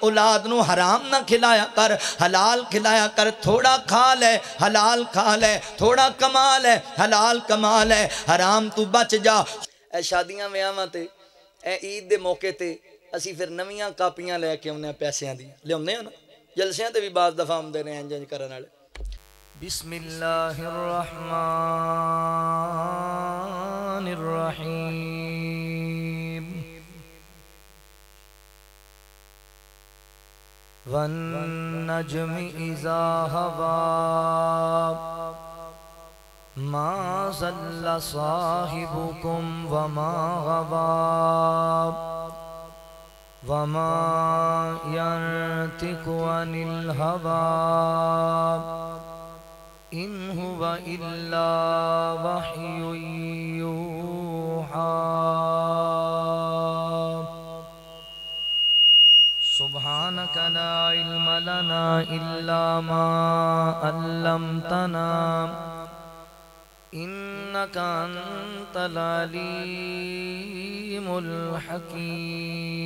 اولاد نو حرام نہ کھلایا کر، حلال کھلایا کر، تھوڑا کھا لے حلال کھا لے، تھوڑا کما لے حلال کما لے، حرام تو بچ جا۔ اے شادیاں ویاواں تے اے عید دے موقع تے اسی پھر نویاں کاپیاں لے کے آنے پیسیاں دی لے آنے ہیں نا، جلسیاں تے بھی بعض دفعہ آمدے نے انج کرن والے۔ بسم اللہ الرحمن الرحیم والنجم اذا ہوا ما ضل صاحبکم وما غوا وما ينطق عن الهوى إن هو إلا وحي يوحى سبحانك لا علم لنا إلا ما علمتنا إنك أنت العليم الحكيم۔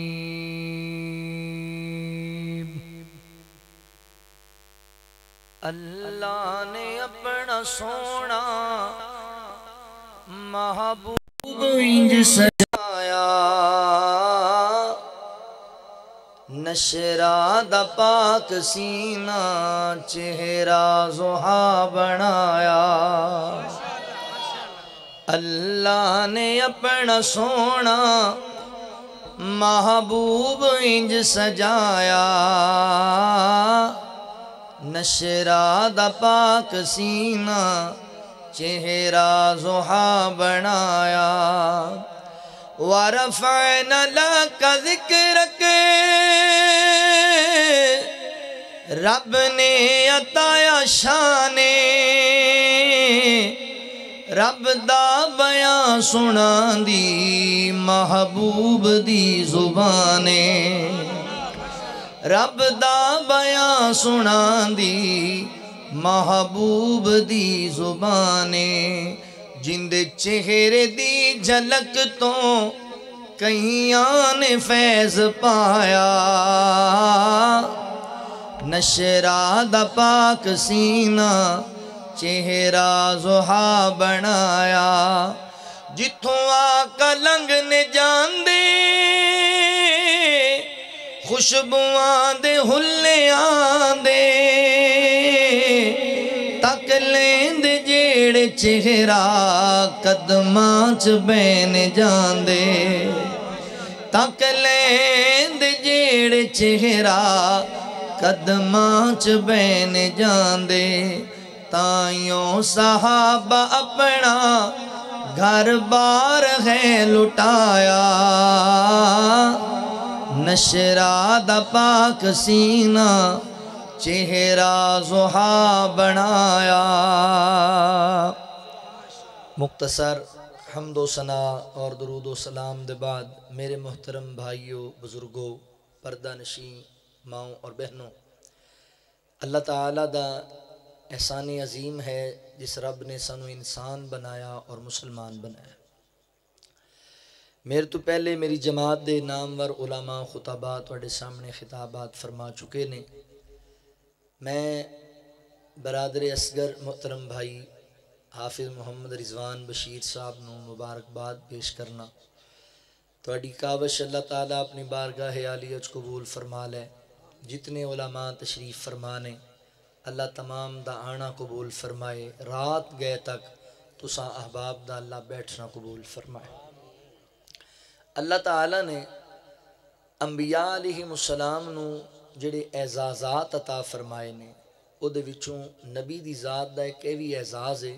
اللہ نے اپنا سونا محبوب انج سجایا، نشرہ دا پاک سینہ چہرہ زحا بنایا۔ اللہ نے اپنا سونا محبوب انج سجایا، نشرہ دا پاک سینہ چہرہ زحا بنایا۔ وَرَفَعْنَا لَكَ ذِكْرَكَ رب نے عطایا شانے، رب دا بیان سنا دی محبوب دی زبانے، رب دا بیان سنا دی محبوب دی زبانے، جندے چہرے دی جھلک تو کئیاں نے فیض پایا، نشرہ دا پاک سینہ چہرہ زحا بنایا۔ جتھوں آقا لنگ نے جان دے خوشبوان دے ہلے آندے، تک لیند جیڑے چہرہ قدماں چ بین جاندے، تک لیند جیڑے چہرہ قدماں چ بین جاندے، تائیوں صحابہ اپنا گھر بار ہے لٹایا، نشرہ دا پاک سینہ چہرہ زحا بنایا۔ مختصر حمد و ثنا اور درود و سلام دے بعد میرے محترم بھائیوں، بزرگوں، پردہ نشین ماؤں اور بہنوں، اللہ تعالیٰ دا احسان عظیم ہے جس رب نے سانو انسان بنایا اور مسلمان بنایا۔ میرے تو پہلے میری جماعت دے نامور علماء خطبات وڈے سامنے خطابات فرما چکے نے، میں برادر اصغر محترم بھائی حافظ محمد رضوان بشیر صاحب نو مبارکباد پیش کرنا، تواڈی کاوش اللہ تعالیٰ اپنی بارگاہ عالیہ وچ قبول فرما لے۔ جتنے علماء تشریف فرمانے اللہ تمام دا آنا قبول فرمائے، رات گئے تک تساں احباب دا اللہ بیٹھنا قبول فرمائے۔ اللہ تعالیٰ نے انبیاء علیہ السلام نو جڑے اعزازات عطا فرمائے نے، او دے وچوں نبی دی ذات دا ایک ایوی اعزاز ہے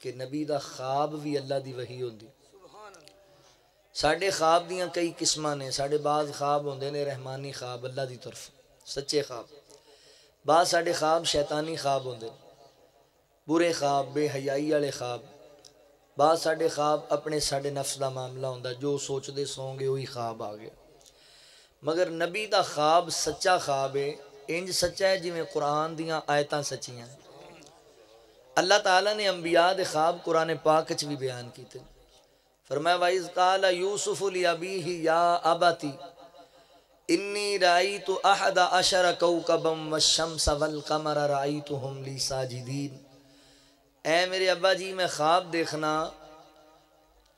کہ نبی دا خواب بھی اللہ دی وحی ہوندی۔ ساڑھے خواب دیاں کئی قسمہ نے، ساڑھے بعض خواب ہوندے نے رحمانی خواب اللہ دی طرف سچے خواب، بعض ساڑھے خواب شیطانی خواب ہوندے، برے خواب، بے حیائی والے خواب، بعض ساڑھے خواب اپنے ساڑھے نفس دا معاملہ ہوندا، جو سوچ دے سوں گے وہی خواب آ گیا۔ مگر نبی دا خواب سچا خواب ہے، انج سچا ہے جویں قرآن دیاں آیتاں سچیاں۔ اللہ تعالیٰ نے انبیاء دے خواب قرآن پاک وچ بھی بیان کیتے، فرمایا وَإِذْ قَالَ يُوسُفُ لِأَبِيهِ يَا أَبَتِ انی رأیت احد عشر کوکبا والشمس والقمر رأیتہم لی ساجدین، اے میرے ابا جی میں خواب دیکھنا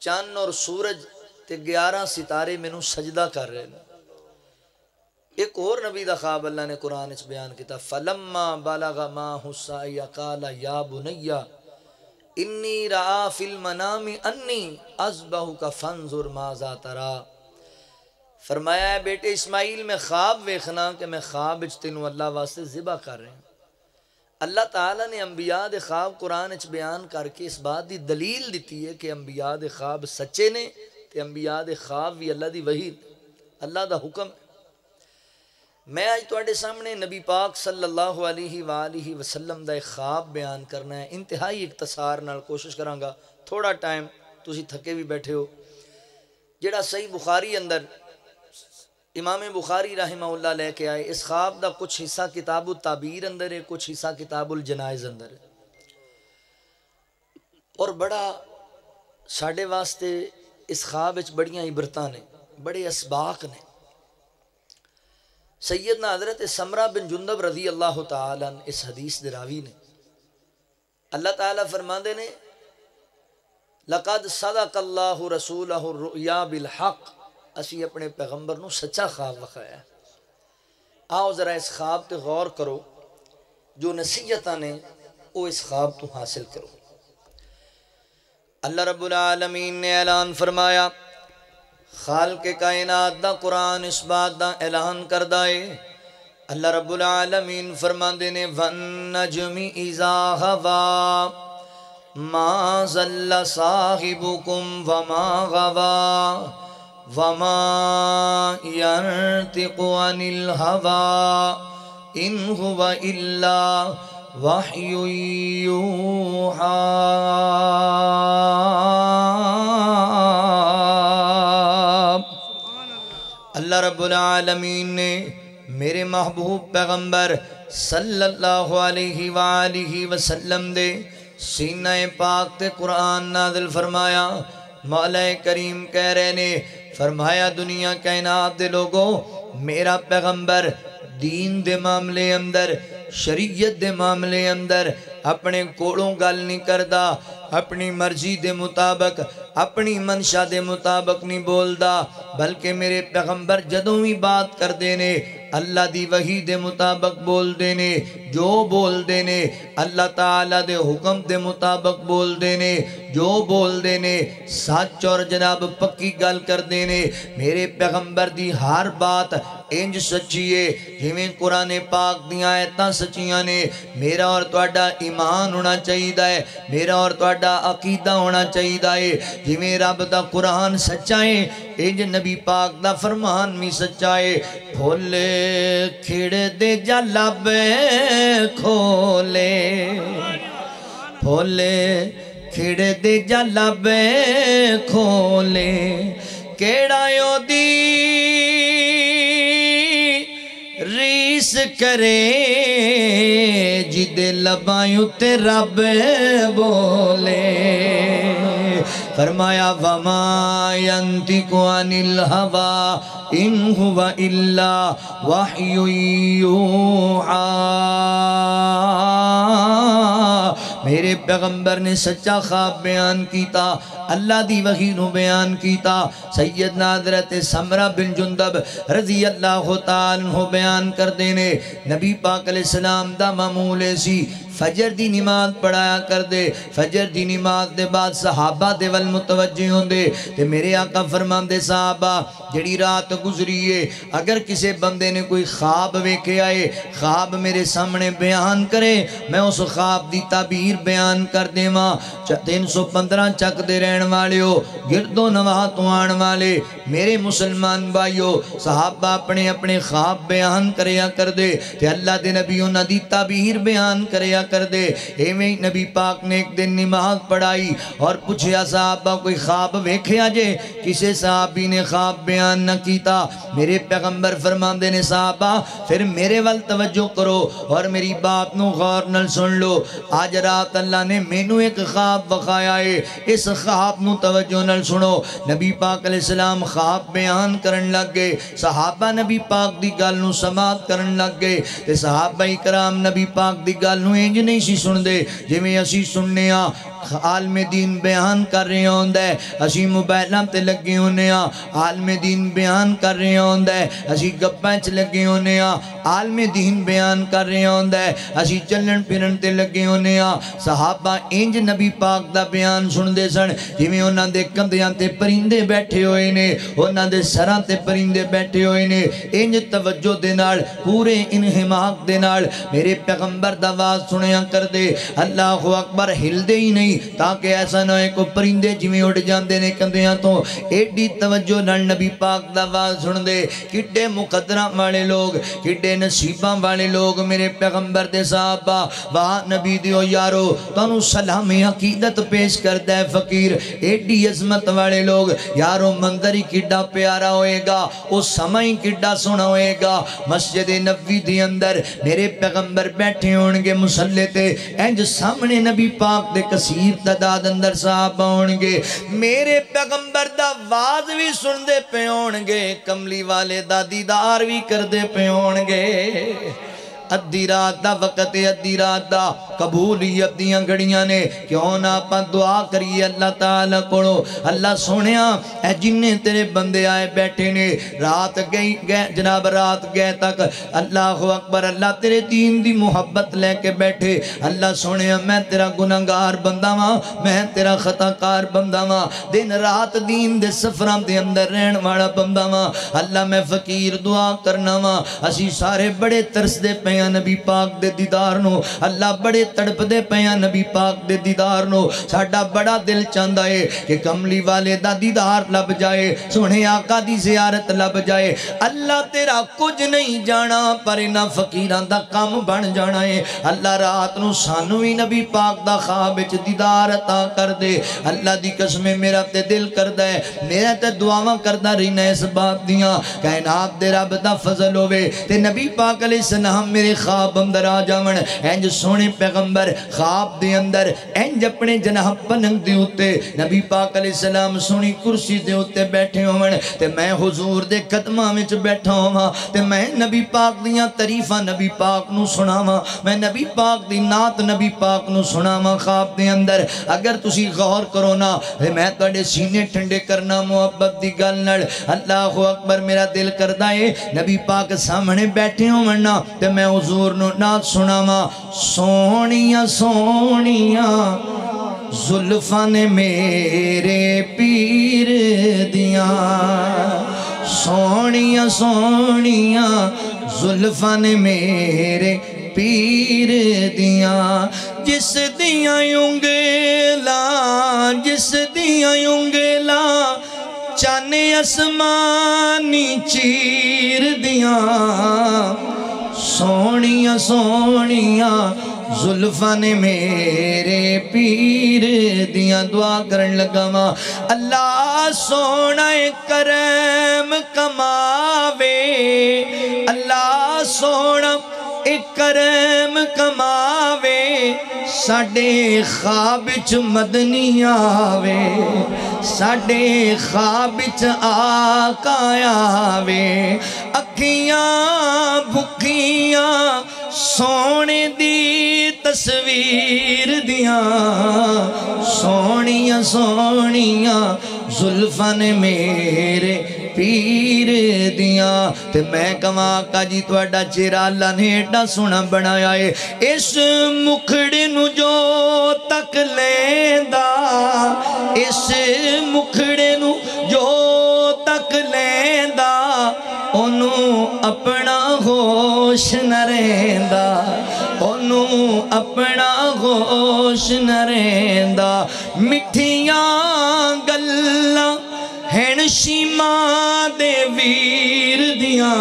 چاند اور سورج تے 11 ستارے مینوں سجدہ کر رہے ہیں۔ ایک اور نبی دا خواب اللہ نے قرآن اچ بیان کیتا، فلما بلغ معہ السعی قال یا بنی انی رآ فی المنام انی اذبحک فانظر ماذا تری، فرمایا ہے بیٹے اسماعیل میں خواب ویکھنا کہ میں خواب اچ تینوں اللہ واسطے ذبح کر رہے ہیں۔ اللہ تعالیٰ نے انبیاء دے خواب قرآن اچ بیان کر کے اس بات دی دلیل دیتی ہے کہ انبیاء دے خواب سچے نے تے انبیاء دے خواب بھی اللہ دی وحی اللہ دا حکم ہے۔ میں آج تواڈے سامنے نبی پاک صلی اللہ علیہ وآلہ وسلم دا ایک خواب بیان کرنا ہے، انتہائی اختصار نال کوشش کراں گا، تھوڑا ٹائم تسی تھکے بھی بیٹھے ہو، جڑا صحیح بخاری اندر امام بخاری رحمہ اللہ لے کے آئے۔ اس خواب دا کچھ حصہ کتاب التعبیر اندر ہے، کچھ حصہ کتاب الجنائز اندر ہے، اور بڑا ساڈے واسطے اس خواب وچ بڑیاں عبرتاں نے، بڑے اسباق نے۔ سیدنا حضرت سمرہ بن جندب رضی اللہ تعالیٰ عنہ اس حدیث دے راوی نے، اللہ تعالیٰ فرماندے نے لقد صدق اللہ رسولہ الرؤیا بالحق، اسی اپنے پیغمبر نو سچا خواب وکھایا ہے۔ آؤ ذرا اس خواب تے غور کرو، جو نصیحتاں نے وہ اس خواب تو حاصل کرو۔ اللہ رب العالمین نے اعلان فرمایا، خالق کائنات دا قرآن اس بات دا اعلان کردہ ہے، اللہ رب العالمین فرماندے نے وَالنَّجْمِ إِذَا هَوَى مَا ضَلَّ صَاحِبُكُمْ وَمَا غَوَى وَمَا يَنْطِقُ عَنِ الْهَوَىٰ إِنْ هُوَ إِلَّا وَحْيٌ يُوحَىٰ۔ اللہ رب العالمین نے میرے محبوب پیغمبر صلی اللہ علیہ وآلہ وسلم دے سینہ پاک تے قرآن نازل فرمایا۔ مولا کریم کہہ رہے نے، فرمایا دنیا کائنات دے لوگوں، میرا پیغمبر دین دے معاملے اندر، شریعت دے معاملے اندر اپنے کوڑوں گل نہیں کردا، اپنی مرضی دے مطابق، اپنی منشا دے مطابق نہیں بولدا، بلکہ میرے پیغمبر جدوں بھی بات کر دینے اللہ دی وحی دے مطابق بول دینے، جو بول دینے اللہ تعالیٰ دے حکم دے مطابق بول دینے، جو بول دینے سچ اور جناب پکی گل کر دینے۔ میرے پیغمبر دی ہر بات انج سچی ہے جویں قرآن پاک دیاں آیتاں سچیاں نے۔ میرا اور تواڈا ایمان ہونا چاہیے، میرا اور تواڈا عقیدہ ہونا چاہیے، جویں رب دا قرآن سچا ہے انج نبی پاک دا فرمان بھی سچا ہے۔ پھولے کھڑ دے جا لب کھولے، پھولے کھڑ دے جا لب کھولے، کیڑا یو دی ریس کرے جدے لبائیوں تے رب بولے۔ فرمایا وَمَا يَنْطِقُ عَنِ الْهَوَىٰ إِنْ هُوَ إِلَّا وَحْيٌ يُوحَىٰ۔ میرے پیغمبر نے سچا خواب بیان کیتا، اللہ دی وحی نو بیان کیتا۔ سیدنا حضرت سمرہ بن جندب رضی اللہ تعالیٰ عنہ بیان کر دینے، نبی پاک علیہ السلام دا معمول سی فجر دی نماز پڑھایا کر دے، فجر دی نماز دے بعد صحابہ دے وال متوجہ ہوں دے، تے میرے آقا فرمان دے صحابہ جڑی رات گزریے اگر کسے بندے نے کوئی خواب ویکھے آئے، خواب میرے سامنے بیان کرے، میں اس خواب دی تعبیر بیان کر دے ماں۔ 315 چک دے رہن والے ہو، گردو نواہ تو آن والے میرے مسلمان بھائیو، صحابہ اپنے اپنے خواب بیان کریا کر دے، تے اللہ دے نبی انہاں دی تعبیر بیان کریا کر دے. ایویں نبی پاک نے ایک دن نماز پڑھائی اور پوچھیا صحابہ کوئی خواب ویکھیا جے؟ کسے صحابی نے خواب بیان نہ کیتا. میرے پیغمبر فرماندے نے صحابہ پھر میرے وال توجہ کرو اور میری بات نو غور نال سن لو. آج رات اللہ نے مینوں ایک خواب بخایا ہے، اس خواب نو توجہ نال سنو. نبی پاک علیہ السلام خواب بیان کرن لگ گئے. صحابہ نبی پاک دی گل نو سماعت کرن لگ گئے تے صحابہ کرام نبی پاک دی گل نو انج نہیں سی سن دے جویں اسی سننے ہاں. عالم دین بیان کر رہے ہوندہ ہے، اسی موبائلاں تے لگے ہونے ہاں. عالم دین بیان کر رہے ہوندہ ہے، اسی گپاں چ لگے ہونے ہاں. عالم دین بیان کر رہے ہوندہ ہے، اسی چلن پھرن تے لگے ہونے ہاں. صحابہ انج نبی پاک دا بیان سن دے سن جویں انہاں دے کندھیاں تے پرندے بیٹھے ہوئے نے، انہاں دے سراں تے پرندے بیٹھے ہوئے نے. انج توجہ دے نال پورے انہماک دے نال میرے پیغمبر دا آواز سنیا کر دے. اللہ اکبر ہل دے ہی نہیں تاکہ ایسا نہ ہے کو پرندے جویں اڑ جاندے نے کندھیاں تو. ایڈی توجہ نال نبی پاک دا آواز سن دے. کڈے مقدراں والے لوگ، کڈے نصیباں والے لوگ میرے پیغمبر دے صحابہ. واہ نبی دیو یارو تانوں سلام عقیدت پیش کردا ہے فقیر. ایڈی عظمت والے لوگ یارو منظر ہی کڈا پیارا ہوئے گا، او سماں ہی کڈا سونا ہوئے گا. مسجد نبوی دے اندر میرے پیغمبر بیٹھے ہون گے مصلی تے، انج سامنے نبی پاک دے کثیر تعداد اندر صحابہ ہون گے. میرے پیغمبر دا آواز بھی سن دے پہ ہون گے، کملی والے دا دیدار بھی کر دے پہ ہون گے. ادھی رات دا وقت ہے، ادھی رات دا قبولیت دیاں گھڑیاں نے. کیوں نہ اپا دعا کریے اللہ تعالیٰ کولو. اللہ سونیا اے جننے تیرے بندے آئے بیٹھے نے رات گئی جناب رات گئے تک اللہ اکبر اللہ تیرے دین دی محبت لے کے بیٹھے. اللہ سونیا میں تیرا گناہگار بندہ ماں، میں تیرا خطا کار بندہ ماں، دن رات دین دے سفران دے اندر رہن والا بندہ ماں. اللہ میں فقیر دعا کرنا ماں. اسی سارے بڑے ترس دے پہ نبی پاک دے دیدار نو. اللہ بڑے تڑپ دے پیا نبی پاک دے دیدار نو. ساڈا بڑا دل چاہندا ہے کہ کملی والے دا دیدار لب جائے، سونے آقا دی زیارت لب جائے. اللہ تیرا کچھ نہیں جانا پر انہاں فقیران دا کام بن جانا ہے. اللہ رات نو سانو ہی نبی پاک دا خواب وچ دیدار عطا کر دے. اللہ دی قسم میرا تے دل کردا ہے، میرا تے دعاواں کردا رہنا اس بات دیاں کائنات دے رب دا فضل ہوے تے نبی پاک علیہ السلام میرے خواب اندر آ جاون. انج سونے پیغمبر خواب دے اندر انج اپنے جناب پننگ دے اتے نبی پاک علیہ السلام سونی کرسی دے اتے بیٹھے ہون تے میں حضور دے قدماں وچ بیٹھا ہواں تے میں نبی پاک دیاں تعریفاں نبی پاک نو سناواں، میں نبی پاک دی نعت نبی پاک نو سناواں خواب دے اندر. اگر تسی غور کرو نا میں تواڈے سینے ٹھنڈے کرنا محبت دی گل نال. اللہ اکبر میرا دل کردا ہے نبی پاک سامنے بیٹھے ہون نا تے میں حضور نو نعت سناواں. سونیاں سونیاں زلفاں نے میرے پیر دیاں، سونیاں سونیاں زلفاں نے میرے پیر دیاں. جس دیاں انگلاں جس دیاں انگلاں چانے اسمانی چیر دیاں، سونیاں سونیاں زلفاں نے میرے پیر دیاں. دعا کرن لگا ماں اللہ سونا کرم کماوے، اللہ سونا کرم کماوے، ساڈے خواب چ مدنی آوے، ساڈے خواب چ آقا آوے. اکھیاں بھکیاں سونے دی تصویر دیاں، سونیاں سونیاں زلفاں نے میرے پیر دیاں. تے میں کہاں آقا جی تواڈا چہرہ اللہ نے ایڈا سونا بنایا ہے. اس مکھڑے نو جو تک لیندا، اس مکھڑے نو جو تک لیندا، انہوں اپنا ہوش نہ رہندا، انہوں اپنا ہوش نہ رہندا. مٹھیاں گلاں ہن شیماں دے ویر دیاں،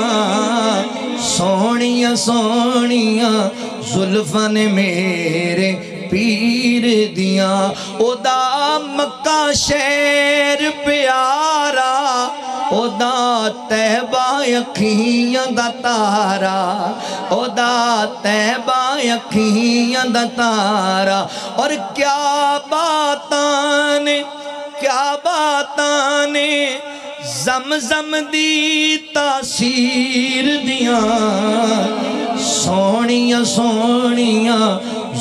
سونی سونیاں سونیاں زلفاں نے میرے پیر دیاں او دا مکہ شہر پیارا او دا طیبہ اکھیاں دا تارا او دا طیبہ اکھیاں دا تارا اور کیا باتاں نے زمزم دی تاثیر دیاں سونیاں سونیاں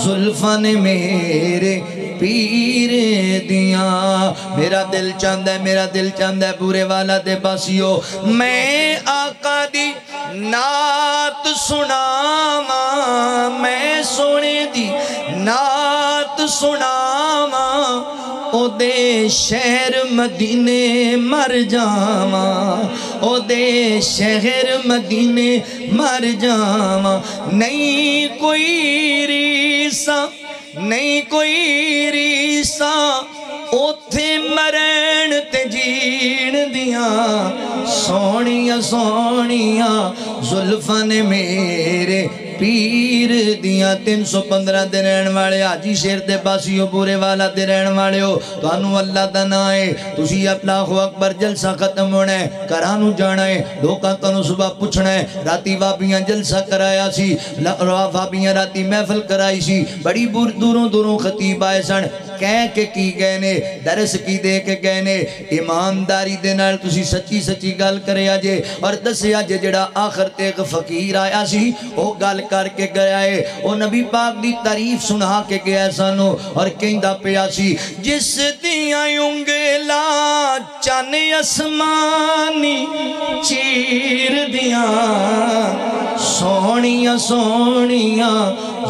زلفاں نے میرے پیر دیاں میرا دل چاندہ ہے پورے والا دے پاسیو میں آقا دی نعت سناواں میں سونے دی نعت سناواں او دے شہر مدینے مر جاواں او دے شہر مدینے مر جاواں نہیں کوئی ریسا اوتھے مرین تے جین دیاں سونیاں سونیاں زلفاں نے میرے پیر دیاں 315 دے رہن والے آجی شیر دے پاسیو پورے والا دے رہن والے ہو تو انو اللہ دا نائے تُسی اللہ اکبر جلسہ ختم ہونا ہے کرانو جانا ہے لوکاں تنو صبح پوچھنا ہے راتی وابیاں جلسہ کرایا سی وابیاں راتی محفل کرائی سی بڑی دوروں خطیب آئے سن کہہ کے کی گئے نے درس کی دے کے گئے نے ایمانداری دے نال تُسی سچی گل کرے آجے اور دسے آجے جڑا آخر تے ایک فقیر آیا سی وہ گل کر کے گیا ہے وہ نبی پاک دی تعریف سنا کے گیا سانو اور کہندہ پیا سی جس دیاں انگلا چن اسمانی چیر دیاں سونیاں سونیاں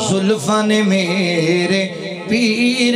زلفاں نے میرے پیر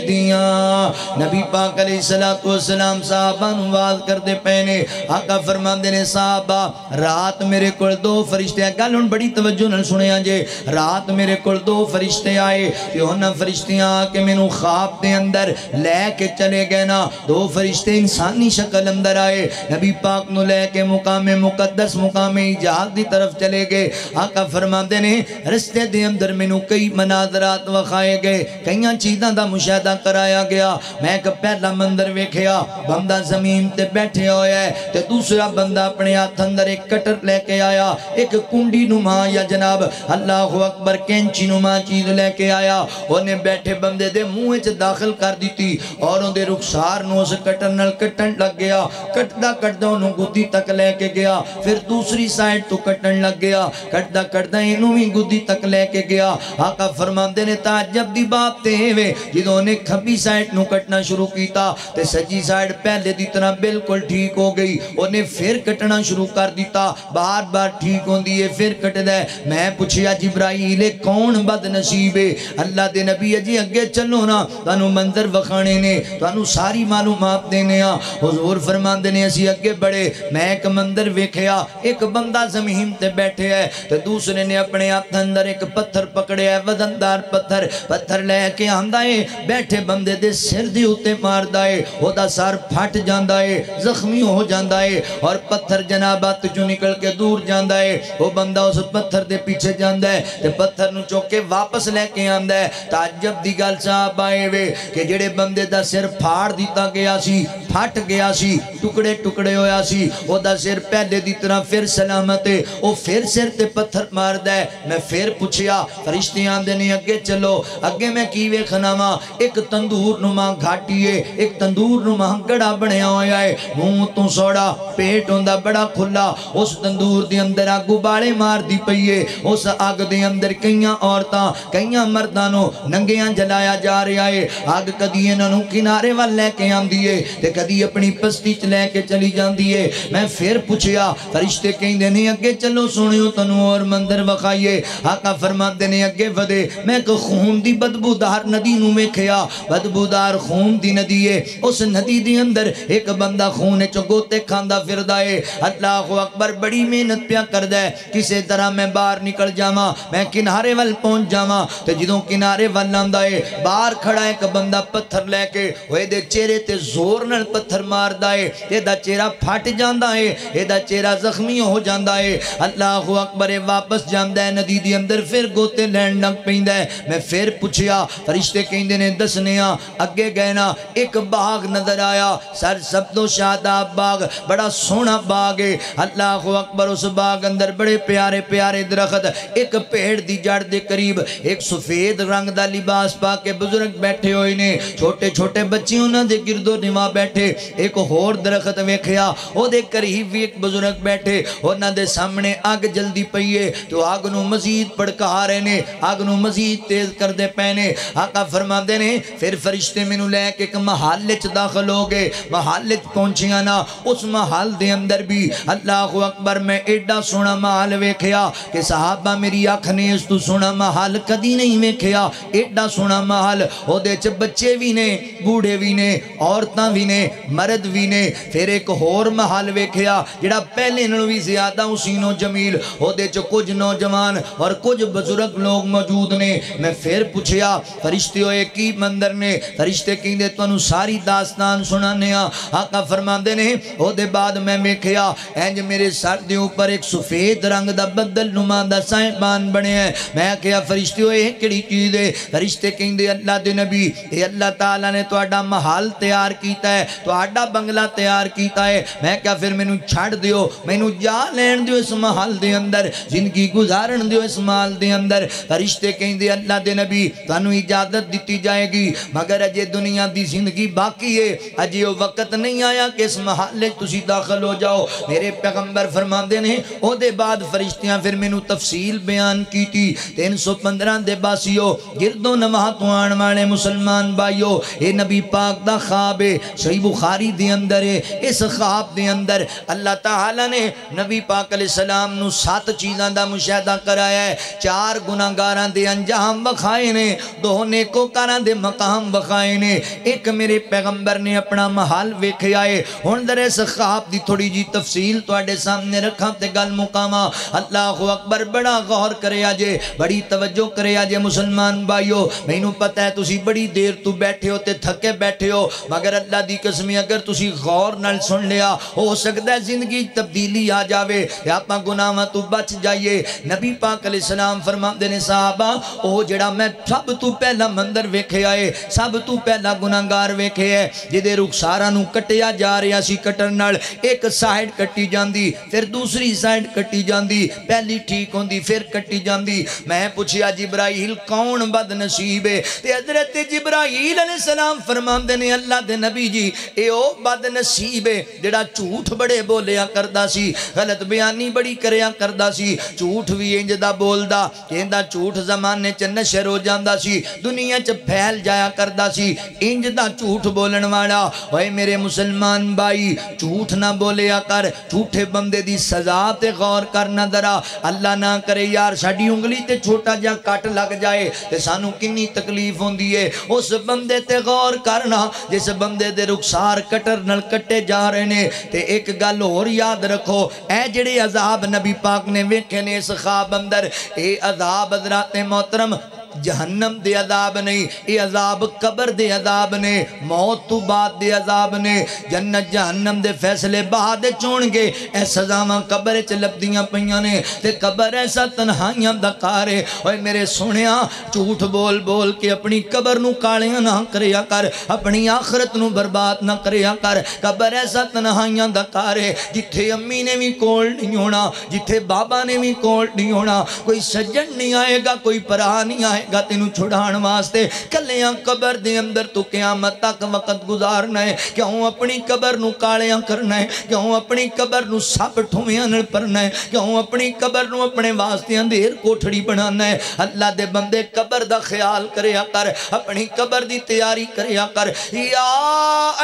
دیاں نبی پاک علیہ السلام صحابہ نواز کر دے پہنے آقا فرمان دینے صحابہ رات میرے کل 2 فرشتے آئے گل ان بڑی توجہ نہ سنے آنجے رات میرے کل 2 فرشتے آئے کہ ہونا فرشتیاں آکے میں نو خواب دے اندر لے کے چلے گئے نا 2 فرشتے انسانی شکل اندر آئے نبی پاک نو لے کے مقام مقدس مقام ایجاد دی طرف چلے گئے آقا فرمان دینے رستے دے اندر میں نو کئی مناظرات وخائے گئے کئیاں چیزاں دا مشاہدہ کرایا گیا میں ایک پہلا مندر ویکھیا بندہ زمین تے بیٹھے ہویا ہے تے دوسرا بندہ اپنے ہاتھ اندر ایک کٹر لے کے آیا ایک کنڈی نما یا جناب اللہ اکبر کینچی نما چیز لے کے آیا انہیں بیٹھے بندے دے منہ چ داخل کر دیتی اور ان دے رخسار نو اس کٹر نل کٹن لگ گیا کٹدا انہوں گدی تک لے کے گیا پھر دوسری سائٹ تو کٹن لگ گیا کٹدا انہوں ہی گدی تک لے کے گیا آقا فرمان دے نے تعجب دی بات تے ہوئے جدوں نے کھبی سائٹ نو کٹنا شروع کیتا تے سجی سائٹ پہلے دی طرح بالکل ٹھیک ہو گئی انہیں پھر کٹنا شروع کر دیتا بار ٹھیک ہوں دیئے پھر کٹ دے میں پوچھیا جبرائیل کون بد نصیب ہے اللہ دے نبی جی اگے چلو نا تانو منظر وکھانے نے تانو ساری معلومات دینے حضور فرمان دینے اسی اگے بڑے میں ایک مندر ویکھیا ایک بندہ زمین تے بیٹھے ہے تے دوسرے نے اپنے ہاتھ اندر ایک پتھر پکڑے ہے وزندار پتھر لے کے آندہ ہے بیٹھے بندے دے سر دی ہوتے مار دائے وہ دا سار پھٹ جاندہ ہے زخمی ہو جاندہ ہے اور پتھر جنابات جو نکل کے دور جاندہ ہے وہ بندہ اس پتھر دے پیچھے جاندہ ہے تے پتھر نو چوکے واپس لے کے آندہ ہے تعجب دی گل صاحب آئے ہوئے کہ جڑے بندے دا سر پھاڑ دیتا گیا سی پھٹ گیا سی ٹکڑے ہویا سی وہ دا سر پہلے دی طرح پھر سلامت ہے وہ پھر سر تے پتھر مار دائے میں پھر پوچھیا فرشتیاں دینے اگے چلو اگے میں کیوے خناما ایک تندور نما گھاٹی ہے ایک تندور نما گڑا بڑھیا ہویا ہے منہ تو سوڑا پیٹ ہوندہ بڑا کھلا اس تندور دی اندر آگ گبالے مار دی پئیے اس آگ دی اندر کئیاں عورتاں کئیاں مردانوں ننگیاں جلایا جا رہا ہے آگ کدی انہوں کنارے وال لے کے آن دیئے تے کدی اپنی پستی چلے کے چلی جان دیئے میں پھر پوچھیا فرشتے کہیں دینے اگے چلو سنیو تنو اور مندر وخائیے آقا فرمان دینے اگے ودے میں کہ خون دی بدبو بدبودار ندی نو ویکھیا بدبودار خون دی ندی ہے اس ندی دی اندر ایک بندہ خون چ گوتے کھاندا پھردا ہے اللہ اکبر بڑی محنت پیا کردا ہے کسے طرح میں باہر نکل جاواں میں کنارے ول پہنچ جاواں تے جدوں کنارے ول آندا ہے باہر کھڑا ایک بندہ پتھر لے کے اوے دے چہرے تے زور نال پتھر ماردا ہے اے دا چہرہ پھٹ جاندا ہے اے دا چہرہ زخمی ہو جاندا ہے اللہ اکبر واپس جاندا ہے ندی دی اندر پھر گوتے لین لگ پیندا ہے میں پھر پوچھیا فرشتے کہندے نے دسنیاں اگے گئے نا ایک باغ نظر آیا سر سبز و شاداب باغ بڑا سونا باغ ہے اللہ اکبر اس باغ اندر بڑے پیارے پیارے درخت ایک پیڑ دی جڑ دے قریب ایک سفید رنگ دا لباس پا کے بزرگ بیٹھے ہوئے نے چھوٹے چھوٹے بچے انہاں دے گرد و نواں بیٹھے ایک ہور درخت ویکھیا او دے قریب بھی ایک بزرگ بیٹھے انہاں دے سامنے آگ جلدی پئیے تو آگ نو مزید پڑکا رہے نے آگ نو مزید تیز کر دے پینے آقا فرما دے نے پھر فرشتے میں نو لے کے ایک محل چ داخل ہو گئے محل چ پہنچیاں نا اس محل دے اندر بھی اللہ اکبر میں ایڈا سونا محل ویکھیا کہ صحابہ میری آنکھ نے اس تو سونا محل کدی نہیں ویکھیا ایڈا سونا محل او دے چ بچے بھی نے بوڑھے بھی نے عورتاں بھی نے مرد بھی نے پھر ایک ہور محل ویکھیا جڑا پہلے نالوں بھی زیادہ حسین و جمیل او دے چ کچھ نوجوان اور کچھ بزرگ لوگ موجود نے میں پھر پوچھیا فرشتے ہوئے کی مندر نے فرشتے کہندے تانوں ساری داستان سنانے آقا فرماندے نے او دے بعد میں ویکھیا انج میرے سر دے اوپر ایک سفید رنگ دا بدل نما دا سائبان بنے ہیں میں کہیا فرشتے ہوئے کیڑی چیز ہے فرشتے کہندے اللہ دے نبی اے اللہ تعالیٰ نے تہاڈا محل تیار کیتا ہے تہاڈا بنگلہ تیار کیتا ہے میں کہیا پھر مینوں چھڑ دیو مینوں جا لین دیو اس محل دے اندر زندگی گزارن دیو اس محل دے اندر فرشتے کہندے اللہ دے نبی تانوں اجازت دتی جائے گی مگر اجے دنیا دی زندگی باقی ہے اجے وہ وقت نہیں آیا کہ اس محل وچ تسی داخل ہو جاؤ میرے پیغمبر فرماندے نے او دے بعد فرشتیاں پھر مینوں تفصیل بیان کیتی 315 دے باسیو گردوں نواں تو آن والے مسلمان بھائیو اے نبی پاک دا خواب ہے صحیح بخاری دے اندر ہے اس خواب دے اندر اللہ تعالیٰ نے نبی پاک علیہ السلام نو 7 چیزاں دا مشاہدہ کرایا ہے 4 گناہگاراں دے انجام وکھائے نے 2 نیکوکاراں دے مقام وکھائے نے ایک میرے پیغمبر نے اپنا محل ویکھیا ہے ہن در اس خواب دی تھوڑی جی تفصیل تواڈے سامنے رکھاں تے گل مکاواں اللہ اکبر بڑا غور کریا جے بڑی توجہ کریا جے مسلمان بھائیو مینوں پتہ ہے تسی بڑی دیر تو بیٹھے ہو تے تھکے بیٹھے ہو مگر اللہ دی قسم اگر تسی غور نال سن لیا ہو سکتا ہے زندگی تبدیلی آ جاوے یا اپنا گناہاں تو بچ جائیے نبی پاک علیہ السلام فرماندے نے صحابہ او جڑا میں سب تو پہلا مندر ویکھیا ہے سب تو پہلا گناہگار ویکھیا ہے جدے رخساراں نو کٹیا جا رہا سی کٹن نال ایک سائیڈ کٹی جاندی پھر دوسری سائیڈ کٹی جاندی پہلی ٹھیک ہوندی پھر کٹی جاندی میں پوچھیا جبرائیل کون بد نصیب ہے تے حضرت جبرائیل علیہ السلام فرماندے نے اللہ دے نبی جی اے او بد نصیب ہے جڑا جھوٹ بڑے بولیا کردا سی غلط بیانی بڑی کریا کردا سی جھوٹ بھی انج دا بولدا کہندا جھوٹ زمانے چ نشر ہو جاندا سی دنیا چ پھیل جایا کردا سی انج دا جھوٹ بولن والا اوے میرے مسلمان بھائی جھوٹ نہ بولیا کر جھوٹے بندے دی سزا تے غور کرنا ذرا اللہ نہ کرے یار ساڈی انگلی تے چھوٹا جا کٹ لگ جائے تے سانو کنی تکلیف ہوندی ہے اس بندے تے غور کرنا جس بندے دے رخسار کٹر نال کٹے جا رہے نے تے ایک گل اور یاد رکھو اے جڑے عذاب نبی پاک نے ویکھے نے اس خواب اندر اے عذاب حضرات محترم جہنم دے عذاب نہیں اے عذاب قبر دے عذاب نے موت تو بعد دے عذاب نے جنت جہنم دے فیصلے بعد چون گے اے سزاواں قبر چ لبدیاں پیاں نے تے قبر ایسا تنہائیاں دا کار ہے اوے میرے سونیا جھوٹ بول بول کے اپنی قبر نو کالیاں نہ کریا کر اپنی آخرت نو برباد نہ کریا کر قبر ایسا تنہائیاں دا کار ہے جتھے امی نے بھی کول نہیں ہونا جتھے بابا نے بھی کول نہیں ہونا کوئی سجن نہیں آئے گا کوئی پراہ نہیں آئے گا تینوں چھڑان واسطے کلیاں قبر دے اندر تو قیامت تک وقت گزارنا ہے کیوں اپنی قبر نو کالیاں کرنا ہے کیوں اپنی قبر نو سب ٹھویاں نال پرنا ہے کیوں اپنی قبر نو اپنے واسطے اندھیر کوٹھڑی بنانا ہے اللہ دے بندے قبر دا خیال کریا کر اپنی قبر دی تیاری کریا کر یا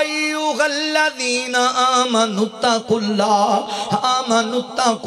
ایوہ الذین آمنوا اتقوا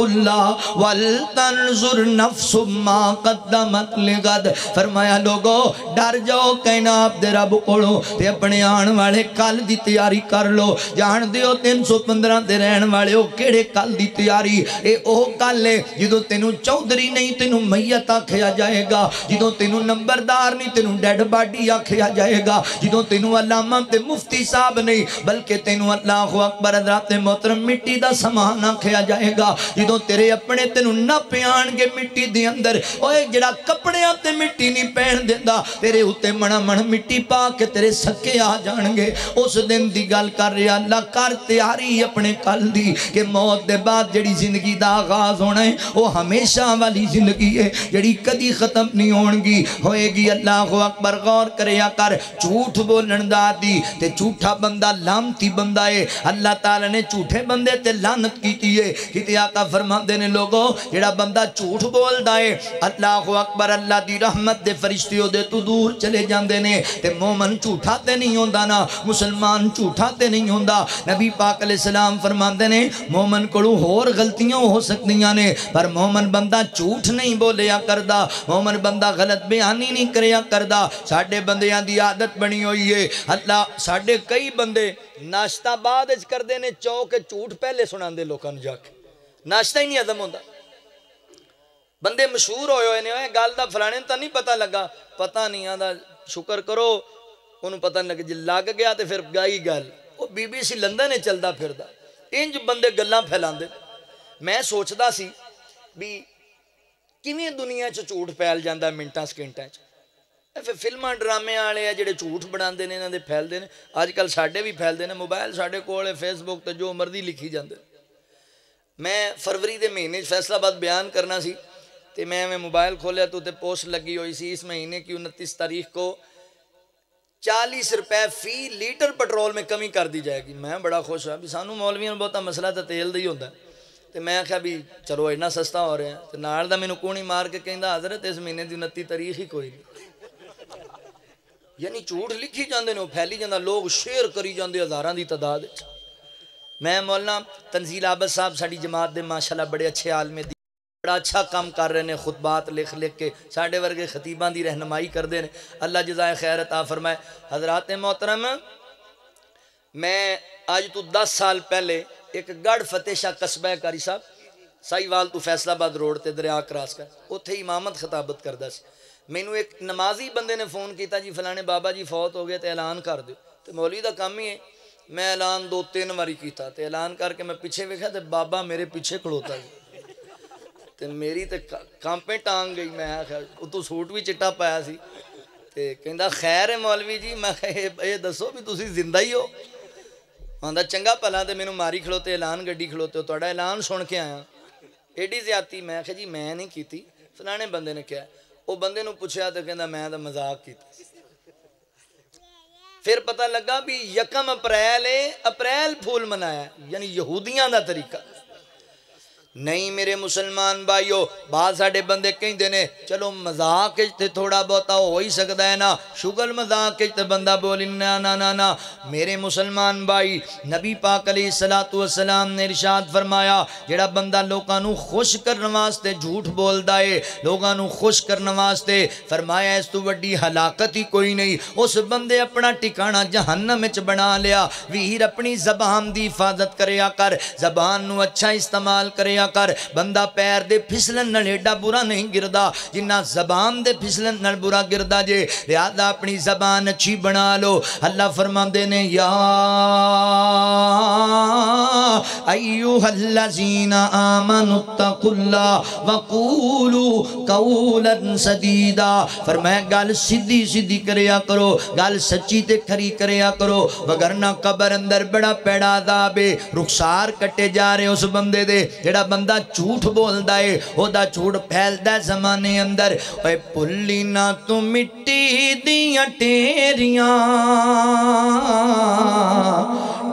اللہ ولتنظر نفس ما قدمت لغد فرمایا لوگو ڈر جاؤ کائنات دے رب کولوں تے اپنے آن والے کل دی تیاری کر لو جان دیو 315 دے رہن والے او کیڑے کل دی تیاری اے او کل ہے جدوں تینوں چودھری نہیں تینوں میت آکھیا جائے گا جدوں تینوں نمبردار نہیں تینوں ڈیڈ باڈی آکھیا جائے گا جدوں تینوں علامہ تے مفتی صاحب نہیں بلکہ تینوں اللہ اکبر حضرات محترم مٹی دا سامان آکھیا جائے گا جدوں تیرے اپنے تینوں نہ پیان گے مٹی دے اندر اوے جڑا کپڑیاں تے مٹی نہیں پہن دیندا تیرے اوتے منا من مٹی پا کے تیرے سکے آ جان گے اس دن دی گل کر رہا اللہ کر تیاری اپنے کل دی کہ موت دے بعد جڑی زندگی دا آغاز ہونا ہے وہ ہمیشہ والی زندگی ہے جڑی کدی ختم نہیں ہونگی ہوئے گی اللہ اکبر غور کریا کر جھوٹ بولن دا دی تے جھوٹا بندہ لانتی بندہ ہے اللہ تعالیٰ نے جھوٹے بندے تے لانت کیتی ہے کیتے آقا فرما دینے لوگوں جڑا بندہ جھوٹ بول دا ہے اللہ اکبر اللہ دی رحمت دے فرشتیوں دے تو دور چلے جاندے نے تے مومن جھوٹا تے نہیں ہوندا نا مسلمان جھوٹا تے نہیں ہوندا نبی پاک علیہ السلام فرماندے نے مومن کڑو ہور غلطیاں ہو سکتیاں نے پر مومن بندہ جھوٹ نہیں بولیا کردا مومن بندہ غلط بیانی نہیں کریا کردا ساڑھے بندیاں دی عادت بنی ہوئی ہے اللہ ساڑھے کئی بندے ناشتہ بعد اچ کر دینے چوک جھوٹ پہلے سنان دے لوکاں جا کے ناشتہ ہی نہیں عدم ہوندا بندے مشہور ہوئے ہوئے نے گال دا فلانے تا نہیں پتہ لگا پتہ نہیں آدھا شکر کرو انہوں پتہ نہیں لگا جی لگ گیا تے پھر گائی گل وہ بی بی سی لندن نے چلدا پھر دا انج بندے گلاں پھیلان دے میں سوچدا سی بھی کیویں دنیا چ جھوٹ پھیل جاندا منٹاں سکنٹاں چ پھر فلماں ڈرامے والے ہیں جڑے جھوٹ بناندے نے انہاں دے پھیلدے نے اج کل ساڈے بھی پھیلدے نے موبائل ساڈے کول ہے فیس بک تے جو مرضی لکھی جاندے میں فروری دے مہینے فیصلہ آباد بیان کرنا سی تے میں موبائل کھولیا تو تے پوسٹ لگی ہوئی سی اس مہینے کی 29 تاریخ کو 40 روپے فی لیٹر پٹرول میں کمی کر دی جائے گی میں بڑا خوش ہوا بھی سانو مولویاں نوں بہتا مسئلہ تے تیل دا ہی ہوندا ہے تے میں آکھیا بھی چلو اینا سستا ہو رہا ہے تے نال دا مینوں کونی مار کے کہندا حضرت اس مہینے دی 29 تاریخ ہی کوئی نہیں یعنی جھوٹ لکھی جاندے نے پھیلی جاندا لوگ شیئر کری جاندے ہزاراں دی تعداد وچ میں مولانا تنزیل عابد صاحب ساڈی جماعت دے ماشاءاللہ بڑے اچھے عالم دی بڑا اچھا کام کر رہے ہیں خطبات لکھ کے ساڑھے ورگے خطیباں دی رہنمائی کر دے اللہ جزائے خیر عطا فرمائے حضرات محترم میں آج تو 10 سال پہلے ایک گڑھ فتح شاہ قصبہ کاری صاحب سائیوال تو فیصلہ آباد روڈ تے دریا کراس کر اتھے امامت خطابت کردا سی مینوں ایک نمازی بندے نے فون کیتا جی فلانے بابا جی فوت ہو گئے تے اعلان کر دیو تے مولوی دا کام ہی ہے میں اعلان 2-3 باری کیتا تے اعلان کر کے میں پیچھے ویکھیا تے بابا میرے پیچھے کھڑوتا جی تے میری تے کانپیں ٹانگ گئی میں تو سوٹ بھی چٹا پایا سی تے کہندا خیر ہے مولوی جی میں یہ دسو بھی تسی زندہ ہی ہو آندا چنگا پلا تے مینوں ماری کھڑوتے اعلان گڈی کھڑوتے تہاڈا اعلان سن کے آیا ایڈی زیادتی میں کہ جی میں نہیں کیتی فلانے بندے نے کیا وہ بندے نوں پوچھیا تے کہندا میں تے مذاق کیتا پھر پتہ لگا بھی 1 اپریل اپریل پھول منایا یعنی یہودیاں دا طریقہ نہیں میرے مسلمان بھائیو بعض ساڑے بندے کہیں دینے چلو مذاق تے تھوڑا بہتا ہو ہی سکتا ہے نا شگل مذاق تے بندہ بولی نا میرے مسلمان بھائی نبی پاک علیہ السلام نے ارشاد فرمایا جڑا بندہ لوگاں نو خوش کرنے واسطے جھوٹ بول دائے لوگاں نو خوش کرنے واسطے فرمایا اس تو وڈی ہلاکت ہی کوئی نہیں اس بندے اپنا ٹھکانہ جہنم وچ بنا لیا ویر اپنی زبان دی حفاظت کریا کر زبان نو اچھا استعمال کریا کر بندہ پیر دے پھسلن نال ایڈا برا نہیں گردا جنہ زبان دے پھسلن نال برا گردا جے لہذا اپنی زبان اچھی بنا لو اللہ فرماندے نے یا ایوہ الذین آمنوا اتقوا اللہ وقولوا قولا سدیدا فرمایا گل سیدھی سیدھی کریا کرو گل سچی تے کھری کریا کرو وگرنہ قبر اندر بڑا پیڑا عذاب ہے رخسار کٹے جا رہے اس بندے دے جڑا بندہ جھوٹ بول دائے او دا جھوٹ پھیل دا زمانے اندر اے پلی نہ تو مٹی دیاں ٹیریاں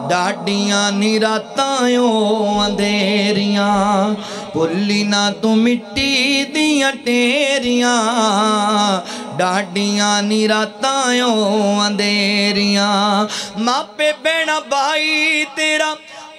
ڈاڈیاں نیراتایوں اندھیریاں پلی نہ تو مٹی دیاں ٹیریاں ڈاڈیاں نیراتایوں اندھیریاں ماپے بینا بھائی تیرا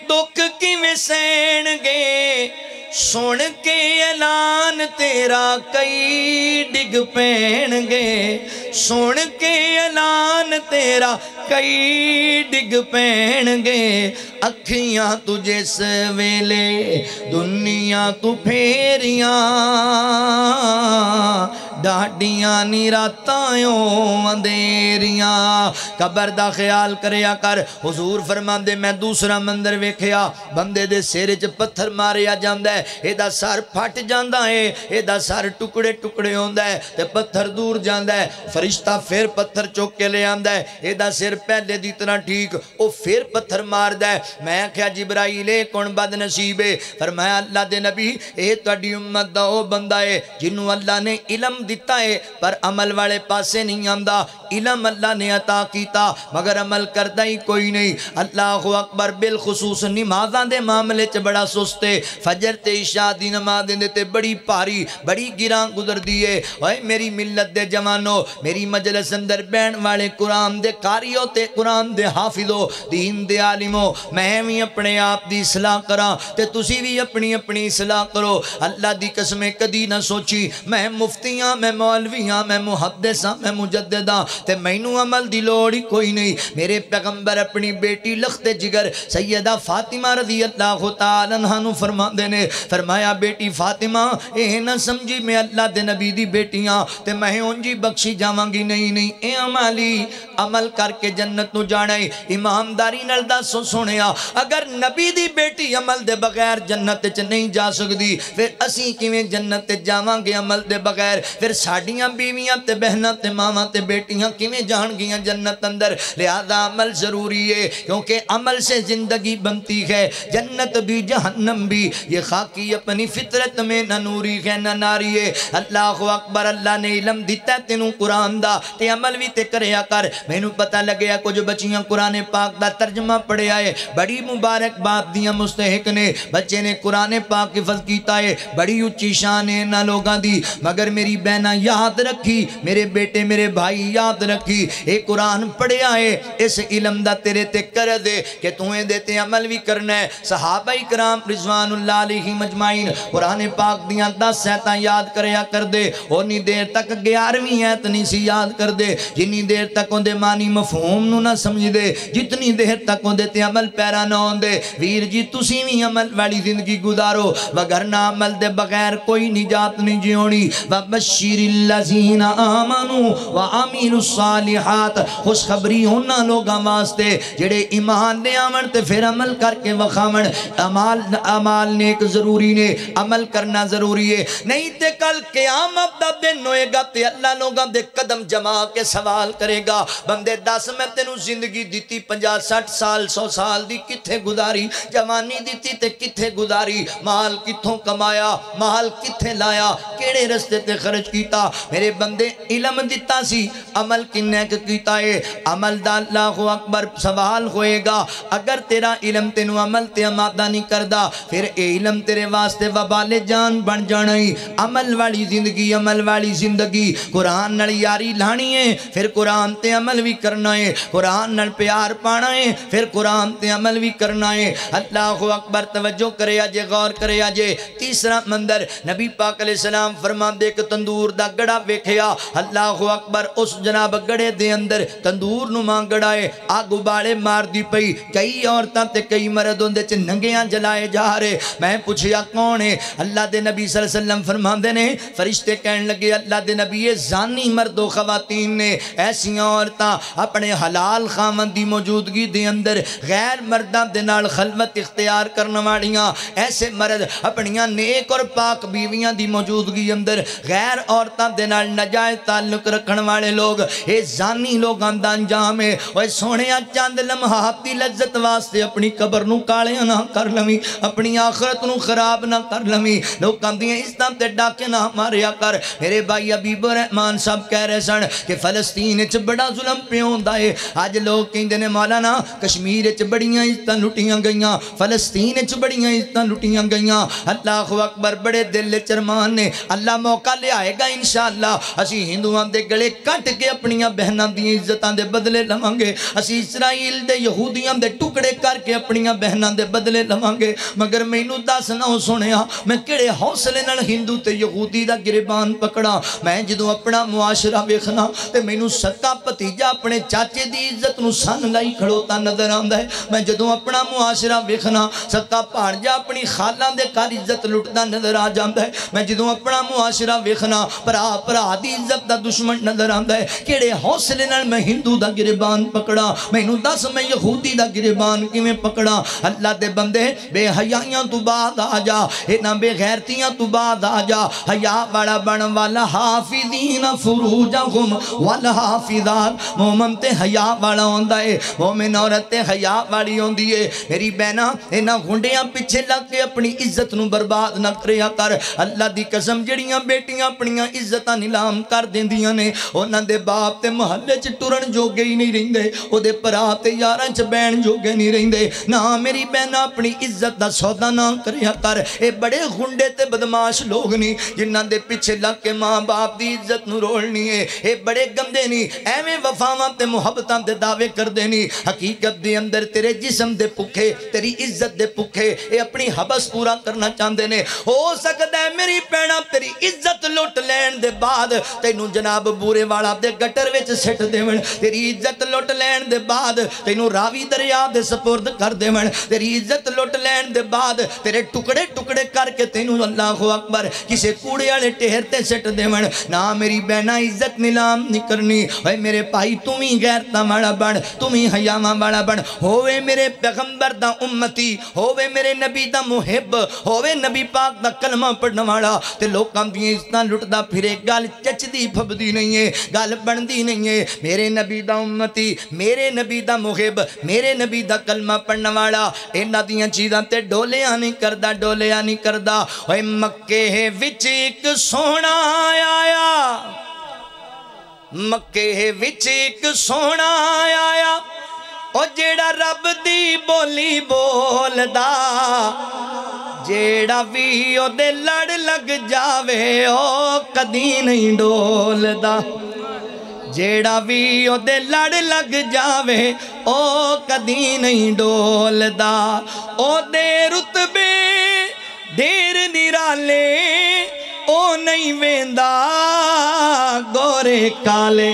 دکھ کی میں سین گے سن کے اعلان تیرا کئی ڈگ پین گے سن کے اعلان تیرا کئی ڈگ پین گے اکھیاں تجھے سویلے دنیا تو پھیریاں ڈاڈیاں نی راتائیوں اندیریاں قبر دا خیال کریا کر حضور فرمان دے میں دوسرا مندر ویکھیا بندے دے سیرے پتھر ماریا جاندہ ہے اے دا سار پھٹ جاندہ ہے اے دا سار ٹکڑے ٹکڑے ہوندہ ہے تے پتھر دور جاندہ ہے فرشتہ پھر پتھر چوک کے لے آندہ ہے اے دا سر پہلے دی طرح ٹھیک او پھر پتھر مار دا ہے میں کہا جبرائیلے کون بد نصیبے فرمایا اللہ دے نبی اے تڑی امت دا او بندہ ہے جنہوں اللہ نے علم دیتا ہے پر عمل والے پاسے نہیں آمدہ علم اللہ نے عطا کیتا مگر عمل کردہ ہی کوئی نہیں اللہ اکبر بالخصوص نمازاں دے معاملے چ بڑا سستے فجر تے عشاء دی نماز دے تے بڑی پاری بڑی گران گزر دیئے اوے میری ملت دے جوانو میری مجلس اندر بین والے قرآن دے قاریوں تے قرآن دے حافظوں دین دے عالموں میں بھی اپنے آپ دی اصلاح کراں تے تسی بھی اپنی اپنی اصلاح کرو اللہ دی قسمیں کدی نہ سوچی میں مفتیاں میں مولویاں میں محدثاں میں مجدداں تے مینوں عمل دی لوڑی کوئی نہیں میرے پیغمبر اپنی بیٹی لخت جگر سیدہ فاطمہ رضی اللہ تعالیٰ عنہ نو فرما دینے فرمایا بیٹی فاطمہ اے نہ سمجھی میں اللہ دے نبی دی بیٹیاں تے میں انجی بخشی جاواں گی نہیں اے عمالی عمل کر کے جنت نو جانے امامداری نلدہ سو سنیا اگر نبی دی بیٹی عمل دے بغیر جنت چ نہیں جا سکتی پھر اسی کیویں جنت جاواں گے عمل دے بغیر پھر ساڑیاں بیویاں تے بہناں تے ماما تے بیٹیاں کیویں جان گیاں جنت اندر لہذا عمل ضروری ہے کیونکہ عمل سے زندگی بنتی ہے جنت بھی جہنم بھی یہ خاکی اپنی فطرت میں نہ نوری ہے نہ ناری ہے اللہ اکبر اللہ نے علم دیتا ہے تینوں قرآن دا تے عمل بھی تے کریا کر میں نو پتہ لگیا کچھ بچیاں قرآن پاک دا ترجمہ پڑھے آئے بڑی مبارک بات دیاں مستحق نے بچے نے قرآن پاک حفظ کیتا ہے بڑی اچھی شان ہے نہ لوگاں دی مگر میری بہنہ یاد رکھی میرے بیٹے میرے بھائی یاد رکھی اے قرآن پڑھے آئے اس علم دا تیرے تے کر دے کہ تمہیں دیتے عمل بھی کرنا ہے صحابہ کرام رضوان اللہ علیہ مجمعین قرآن پاک دیاں 10 سیتاں یاد کریا کر دے اونی دیر تک 11ویں ایت نہیں سی یاد کر دے جنی دیر تک ان دے معنی مفہوم نو نہ سمجھ دے جتنی دیر تک ان دے تے عمل پیرا نہ ہون دے ویر جی تسی بھی عمل والی زندگی گزارو وگرنہ عمل دے بغیر کوئی نجات نہیں جیونی وَبَشِّرِ الَّذِينَ آمَنُوا وَعَمِلُوا الصَّالِحَاتِ خوشخبری ہونا لوگاں واسطے جڑے ایمان دے آمن تے پھر عمل کر کے وخامن عمال نیک ضروری نے عمل کرنا ضروری ہے نہیں تے کل قیامت دا دن ہوئے گا تے اللہ لوگاں دے قدم جما کے سوال کرے گا بندے 10 میں تینوں زندگی دیتی 50-60 سال 100 سال دی کتھے گزاری جوانی دیتی تے کتھے گزاری مال کتھوں کمایا مال کتھے لایا کیڑے رستے تے خرچ کیتا میرے بندے علم دیتا سی عمل کنے کیتا ہے عمل دا اللہ اکبر سوال ہوئے گا اگر تیرا علم تینوں عمل تے آمادہ نہیں کردہ پھر اے علم تیرے واسطے وبال جان بن جانائی عمل والی زندگی قرآن نال یاری لانی ہے پھر قرآن تے عمل بھی کرنا ہے قرآن نال پیار پانا ہے پھر قرآن تے عمل بھی کرنا ہے اللہ اکبر توجہ کرے آجے غور کرے آجے تیسرا مندر نبی پاک علیہ السلام فرمان دے کہ تندور دا گڑا ویکھیا اللہ اکبر اس جناب گڑے دے اندر تندور نما گڑائے آگ ابالے مار دی پئی کئی عورتاں تے کئی مرد ہوندے چ ننگیاں جلائے جا رہے میں پوچھیا کون ہے اللہ دے نبی صلی اللہ علیہ وسلم فرمان دے نے فرشتے کہنے لگے اللہ دے نبی یہ زانی مرد و خواتین نے ایسی عورتاں اپنے حلال خامن دی موجودگی دے اندر غیر مرداں دے نال خلوت اختیار کرنے والیاں ایسے مرد اپنیاں نیک اور پاک بیویاں دی موجودگی اندر غیر عورتاں دے نال ناجائز تعلق رکھن والے لوگ اے زانی لوگاں دا انجام ہے اوے سونیا چند لمحات دی لذت واسطے اپنی قبر نو کالیاں نہ کر لویں اپنی آخرت نو خراب نہ کر لویں لوکاں دیاں عزتاں تے ڈاکے نہ ماریا کر میرے بھائی حبیب الرحمان صاحب کہہ رہے سن کہ فلسطین وچ بڑا ظلم پہ ہوندا ہے اج لوگ کہندے نے مولانا کشمیر وچ بڑیاں عزتاں لٹیاں گئیاں فلسطین وچ بڑیاں عزتاں لٹیاں گئیاں اللہ اکبر بڑے دل چرمان نے اللہ موقع لے آئے گا انشاءاللہ اسی ہندوان دے گلے کٹ کے اپنیاں بہناں دی عزتاں دے بدلے لمانگے، اسی اسرائیل دے یہودیاں دے ٹکڑے کر کے اپنیاں بہناں دے بدلے لمانگے۔ مگر مینوں دس نہ سنیا میں کڑے حوصلے نال ہندو تے یہودی دا گریبان پکڑا۔ میں جدوں اپنا معاشرہ ویکھنا تے مینوں سکا بھتیجا اپنے چاچے دی عزت نو سن لائی کھڑوتا نظر آندا ہے۔ میں جدوں اپنا معاشرہ ویکھنا سکا بھانجا اپنی خالاں دے گھر عزت لٹدا نظر آ جاندا ہے۔ میں جدوں اپنا معاشرہ ویکھنا بھرا دی عزت دا دشمن نظر آندا ہے۔ کیڑے حوصلے نال میں ہندو دا گریبان پکڑا، مینوں دس میں یہودی دا گریبان کیویں پکڑا؟ اللہ دے بندے بے حیائیاں تو بعد آ جا، انہاں بے غیرتیاں تو بعد آ جا، حیا والا بن والا حافظین فروجہم والحافظات۔ مومن تے حیا والا ہوندا ہے، مومن عورت تے حیا والی ہوندی ہے۔ میری بہنا انہاں گھنڈیاں پیچھے لگ کے اپنی عزت نو برباد نہ کریا کر۔ اللہ دی قسم جڑیاں بیٹیاں اپنیاں عزتاں نیلام کر دیندیاں نے، انہاں دے باپ تے محلے چ ٹرن جوگے ہی نہیں رہندے، او دے پرا تے یاراں چ بہن جوگے نہیں رہندے۔ نہ میری بہنا اپنی عزت دا سودا نہ کریا کر۔ اے بڑے گھنڈے تے بدماش لوگ نہیں جنہاں دے پیچھے لگ کے ماں باپ دی عزت نو رولنی ہے۔ اے بڑے گندے نہیں ایویں وفاواں تے محبتاں دے دعوے کردے نہیں، حقیقت دے اندر تیرے جسم دے پکھے، تیری عزت دے پکھے اے اپنی حبس پورا کرنا چاہندے نے۔ ہو سکدا ہے میری بہنا تیری عزت لٹ لین دے بعد تینوں جناب بورے والا دے گٹر وچ سٹ دیون، تیری عزت لٹ لین دے بعد تینوں راوی دریا دے سپرد کر دیون، تیری عزت لٹ لین دے بعد تیرے ٹکڑے ٹکڑے کر کے تینوں اللہ اکبر کسے کوڑے والے ٹہر تے سٹ دیون۔ نہ میری بہنا عزت نیلام نہیں کرنی۔ اے میرے بھائی تم ہی غیرتاں والا بن، تم ہی حیاواں والا بن، ہووے میرے پیغمبر دا امتی، ہووے میرے نبی دا محب، ہووے نبی پاک دا کلمہ پڑھن والا تے لوکاں دی عزتاں لٹدا پھرے، گل چچدی پھبدی نہیں ہے، گل بندی نہیں ہے۔ میرے نبی دا امتی، میرے نبی دا محب، میرے نبی دا کلمہ پڑھن والا انہاں دیاں چیزاں تے ڈولیاں نہیں کردا، ڈولیاں نہیں کردا۔ اوے مکے وچ ایک سونا آیا، مکے وچ ایک سونا آیا، او جیڑا رب دی بولی بولدا، جیڑا بھی او دے لڑ لگ جاوے او کدی نہیں ڈولدا، جیڑا بھی او دے لڑ لگ جاوے او کدی نہیں ڈولدا، او دے رتبے ڈیر نرالے او نہیں ویندا، گورے کالے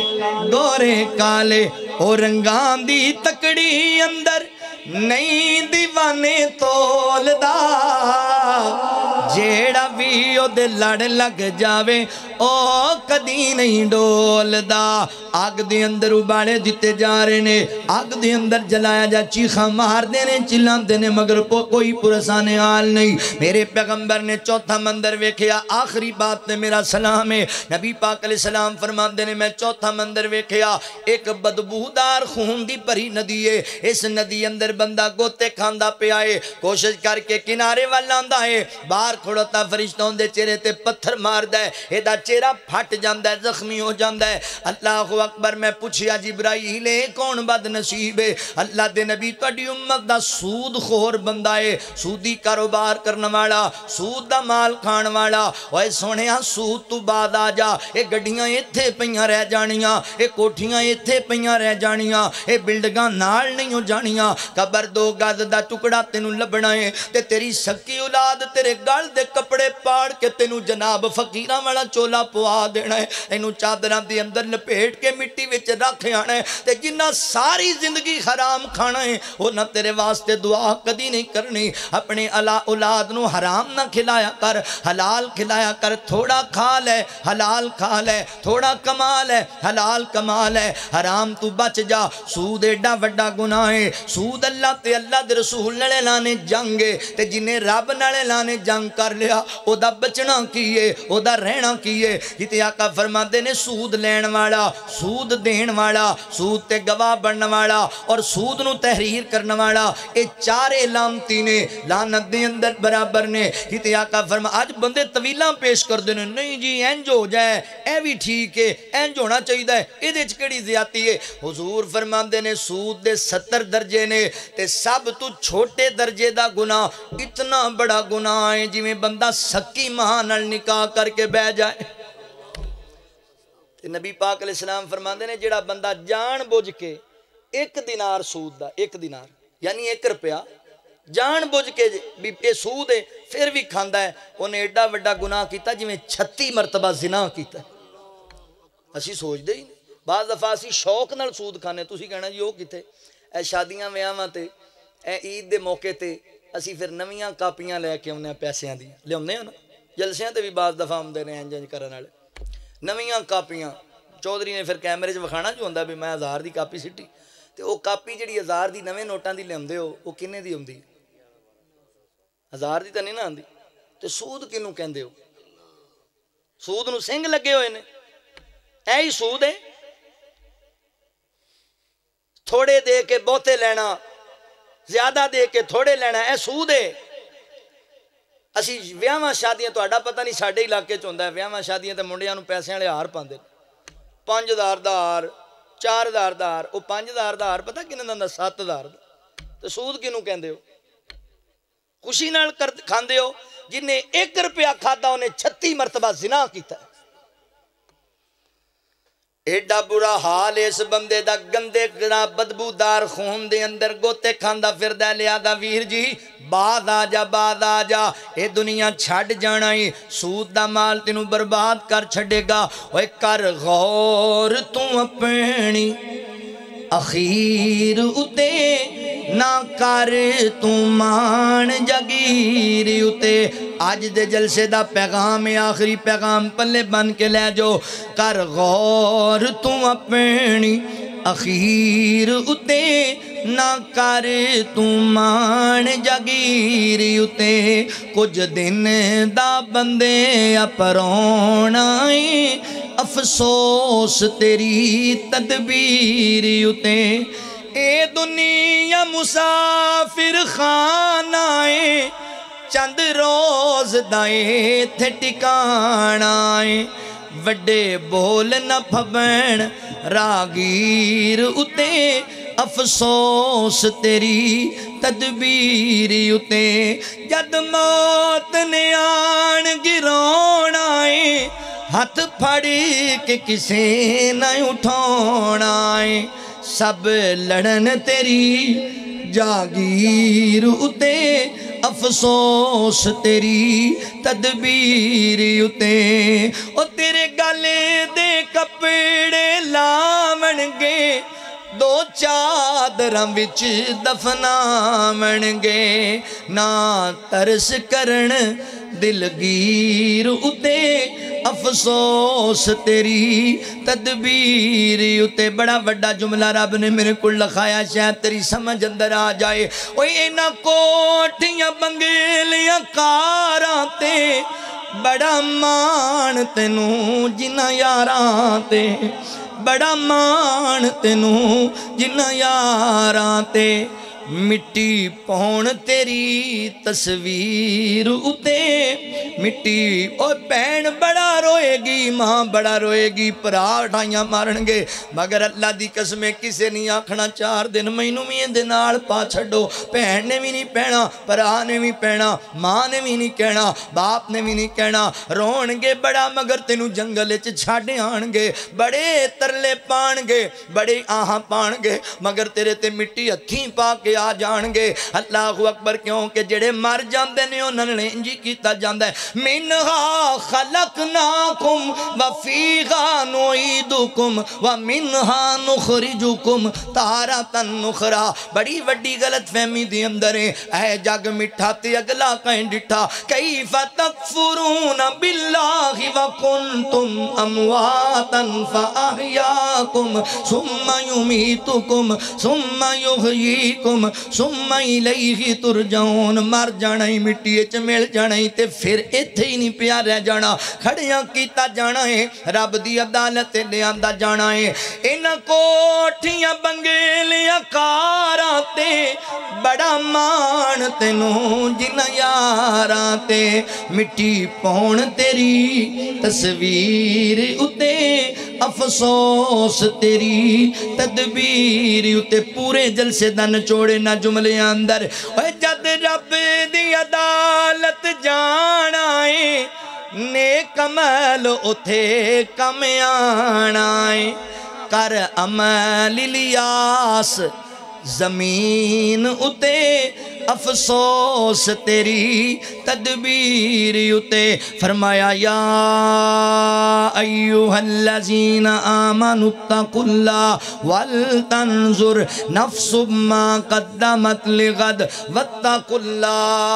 گورے کالے او رنگان دی تکڑی اندر نہیں دیوانے تولدا، جیڑا بھی او دے لڑ لگ جاوے او کدی نہیں ڈولدا۔ آگ دے اندر ابالے دیتے جا رہے نے، آگ دے اندر جلایا جا، چیخاں مار دینے چلان دینے، مگر کوئی پرسان حال نہیں۔ میرے پیغمبر نے چوتھا مندر ویکھیا، آخری بات نے میرا سلام ہے، نبی پاک علیہ السلام فرمان دینے میں چوتھا مندر ویکھیا، ایک بدبودار خون دی بھری ندی ہے، اس ندی اندر بندہ گوتے کھاندا پہ آئے، کوشش کر کے کنارے والا آندا ہے، باہر کھڑوتا فرشتوں دے چہرے تے پتھر مار دے، ایدہ چہرہ پھٹ جاندہ ہے، زخمی ہو جاندہ ہے۔ اللہ اکبر، میں پوچھیا جبرائیل کون بد نصیب ہے؟ اللہ دے نبی تہاڈی امت دا سود خور بندہ ہے، سودی کاروبار کرن والا، سود دا مال کھان والا۔ اوے سونیا سود تو بعد آ جا، اے گڈیاں ایتھے پیاں رہ جانیاں، اے کوٹھیاں ایتھے پیاں رہ جانیاں، اے بلڈنگاں نال نہیں ہو جانیاں، قبر 2 گز دا ٹکڑا تینوں لبنا ہے تے تیری سکی اولاد تیرے گل دے کپڑے پاڑ کے تینوں جناب فقیراں والا چولا پوا دینا ہے، اینوں چادراں دے اندر لپیٹ کے مٹی وچ رکھ آنا ہے، تے جنہ ساری زندگی حرام کھانا ہے انہاں تیرے واسطے دعا کدی نہیں کرنی۔ اپنے اولاد نو حرام نہ کھلایا کر، حلال کھلایا کر، تھوڑا کھا لے حلال کھا لے، تھوڑا کما لے حلال کما لے، حرام تو بچ جا۔ سود ایڈا وڈا گناہ ہے، سود اللہ تے اللہ دے رسول نڑے لانے جنگے، تے جنہیں رب نڑے لانے جنگ کر لیا او دا بچنا کیے، او دا رہنا کیے۔ جتے آقا فرماتے نے سود لین والا، سود دین والا، سود تے گواہ بنن والا اور سود نو تحریر کرن والا، اے چارے لامتی نے، لعنت دے اندر برابر نے۔ جتے آقا فرما آج بندے طویلاں پیش کر دینے، نہیں جی اینج ہو جائے، اے بھی ٹھیک ہے، اینج ہونا چاہیے ہے، اے دے چکڑی زیادتی ہے۔ حضور فرماتے نے سود دے 70 درجے نے، تے سب تو چھوٹے درجے دا گناہ اتنا بڑا گناہ ہے جی میں بندہ سکی ماں نال نکاح کر کے بہ جائے۔ نبی پاک علیہ السلام فرماندے نے جڑا بندہ جان بوجھ کے 1 دینار سود دا 1 دینار یعنی 1 روپیہ جان بوجھ کے بھی یہ سود ہے پھر بھی کھاندا ہے انہیں ایڈا وڈا گناہ کیتا جی میں 36 مرتبہ زنا کیتا ہے اسی سوچ دے ہی نہیں بعض دفعہ اسی شوق نال سود کھانے تسی کہنا جی وہ کتے اے شادیاں ویاواں تے اے عید دے موقع تے اسی پھر نویاں کاپیاں لے کے آنے پیسیاں دی لے نا جلسیاں تے بھی بعض دفعہ آمدے نے انج کرن والے نویاں کاپیاں چودھری نے پھر کیمرے 'چ وکھانا جو ہوندا بھی میں 1000 دی کاپی سٹی تے وہ کاپی جڑی 1000 دی نویں نوٹاں دی لیاندے ہو وہ کنے دی ہوندی 1000 دی تے نہیں نا آندی تے سود کینوں کہندے ہو سود نو سنگ لگے ہوئے نے اے ہی سود ہے تھوڑے دے کے بہتے لینا زیادہ دے کے تھوڑے لینا اے سود ہے اسی ویاواں شادیاں تہاڈا پتہ نہیں ساڈے علاقے چ ہوندا ہے ویاواں شادیاں تے منڈیاں نوں پیسے والے ہار پاندے 5000 دا ہار 4000 دا ہار او 5000 دا ہار پتہ کنے دا ہوندا 7000 دا تے سود کینوں کہندے ہو خوشی نال کھاندے ہو جنہیں 1 روپیہ کھادا انہیں 36 مرتبہ زنا کیتا ہے ایڈا برا حال اس بندے دا گندے گنا بدبودار خون دے اندر گوتے کھاندا پھردا لہذا ویر جی بعد آ جا اے دنیا چھڈ جانا ہی سود دا مال تینوں برباد کر چھڈے گا اوے کر غور تو اپنی اخیر اتے نہ کر تو مان جگیر اتے آج دے جلسے دا پیغام آخری پیغام پلے بن کے لے جو کر غور تو اپنی اخیر اتے نہ کر تو مان جگیر اتے کچھ دن دا بندے اپرونا افسوس تیری تدبیر اتے اے دنیا مسافر خانہ چند روز دائیں تھے ٹکانا وڈے بول نہ پھبین راگیر اتے افسوس تیری تدبیر اتے جد موت نے آن گرونا ہاتھ پھڑی کے کسے نہ اٹھونا سب لڑن تیری جاگیر اتے افسوس تیری تدبیر اتے او تیرے گلے دے کپڑے لاون گے دو چادراں وچ دفناون گے نہ ترس کرن دلگیر اتے افسوس تیری تدبیر اتے بڑا بڑا جملہ رب نے میرے کو لکھایا شاید تیری سمجھ اندر آ جائے اوہ اینا کوٹھیاں بنگلیاں کاراں تے بڑا مان تینوں جنہ یاراں تے بڑا مان تینوں جنہ یاراں تے مٹی پون تیری تصویر اتے مٹی اور بہن بڑا روئے گی ماں بڑا روئے گی پرا اٹھائیاں مارن گے مگر اللہ دی قسمیں کسے نہیں آکھنا 4 دن مہینوں میں دنال پا چھڑو بہن نے بھی نہیں پہنا پرا نے بھی پہنا ماں نے بھی نہیں کہنا باپ نے بھی نہیں کہنا رون گے بڑا مگر تینوں جنگل چھاڑے آن گے بڑے ترلے پان گے بڑے آہاں پان گے مگر تیرے تے مٹی ہتھیں پا کے آ جان گے اللہ اکبر کیونکہ جڑے مر جاندے نے انہاں نے انجی کیتا جاندا ہے منہا خلقناکم وفیہا نعیدکم ومنہا نخرجکم تارۃ اخری بڑی وڈی غلط فہمی دی اندر ہے اے جگ مٹھا تے اگلا کہیں ڈٹھا کیف تکفرون باللہ وکنتم امواتا فاحیاکم ثم یمیتکم ثم یحییکم ثم الیہ ترجعون مر جانا ہی مٹی اچ مل جانا ہی تے پھر ایتھے ہی نہیں پیا رہ جانا کھڑیاں کیتا جانا ہے رب دی عدالت لے آندا جانا ہے انہاں کوٹھیاں بنگلیاں کاراں تے بڑا مان تینوں جنہ یاراں تے مٹی پون تیری تصویر اتے افسوس تیری تدبیر اتے پورے جلسے دا نچوڑے نہ جملے اندر جد رب دی عدالت جانا ہے نیک عمل اتھے کم آنا ہے کر عمل الیاس زمین اتے افسوس تیری تدبیر اتے فرمایا یا ایوہ الذین آمنوا اتقوا اللہ ولتنظر نفس ما قدمت لغد واتقوا اللہ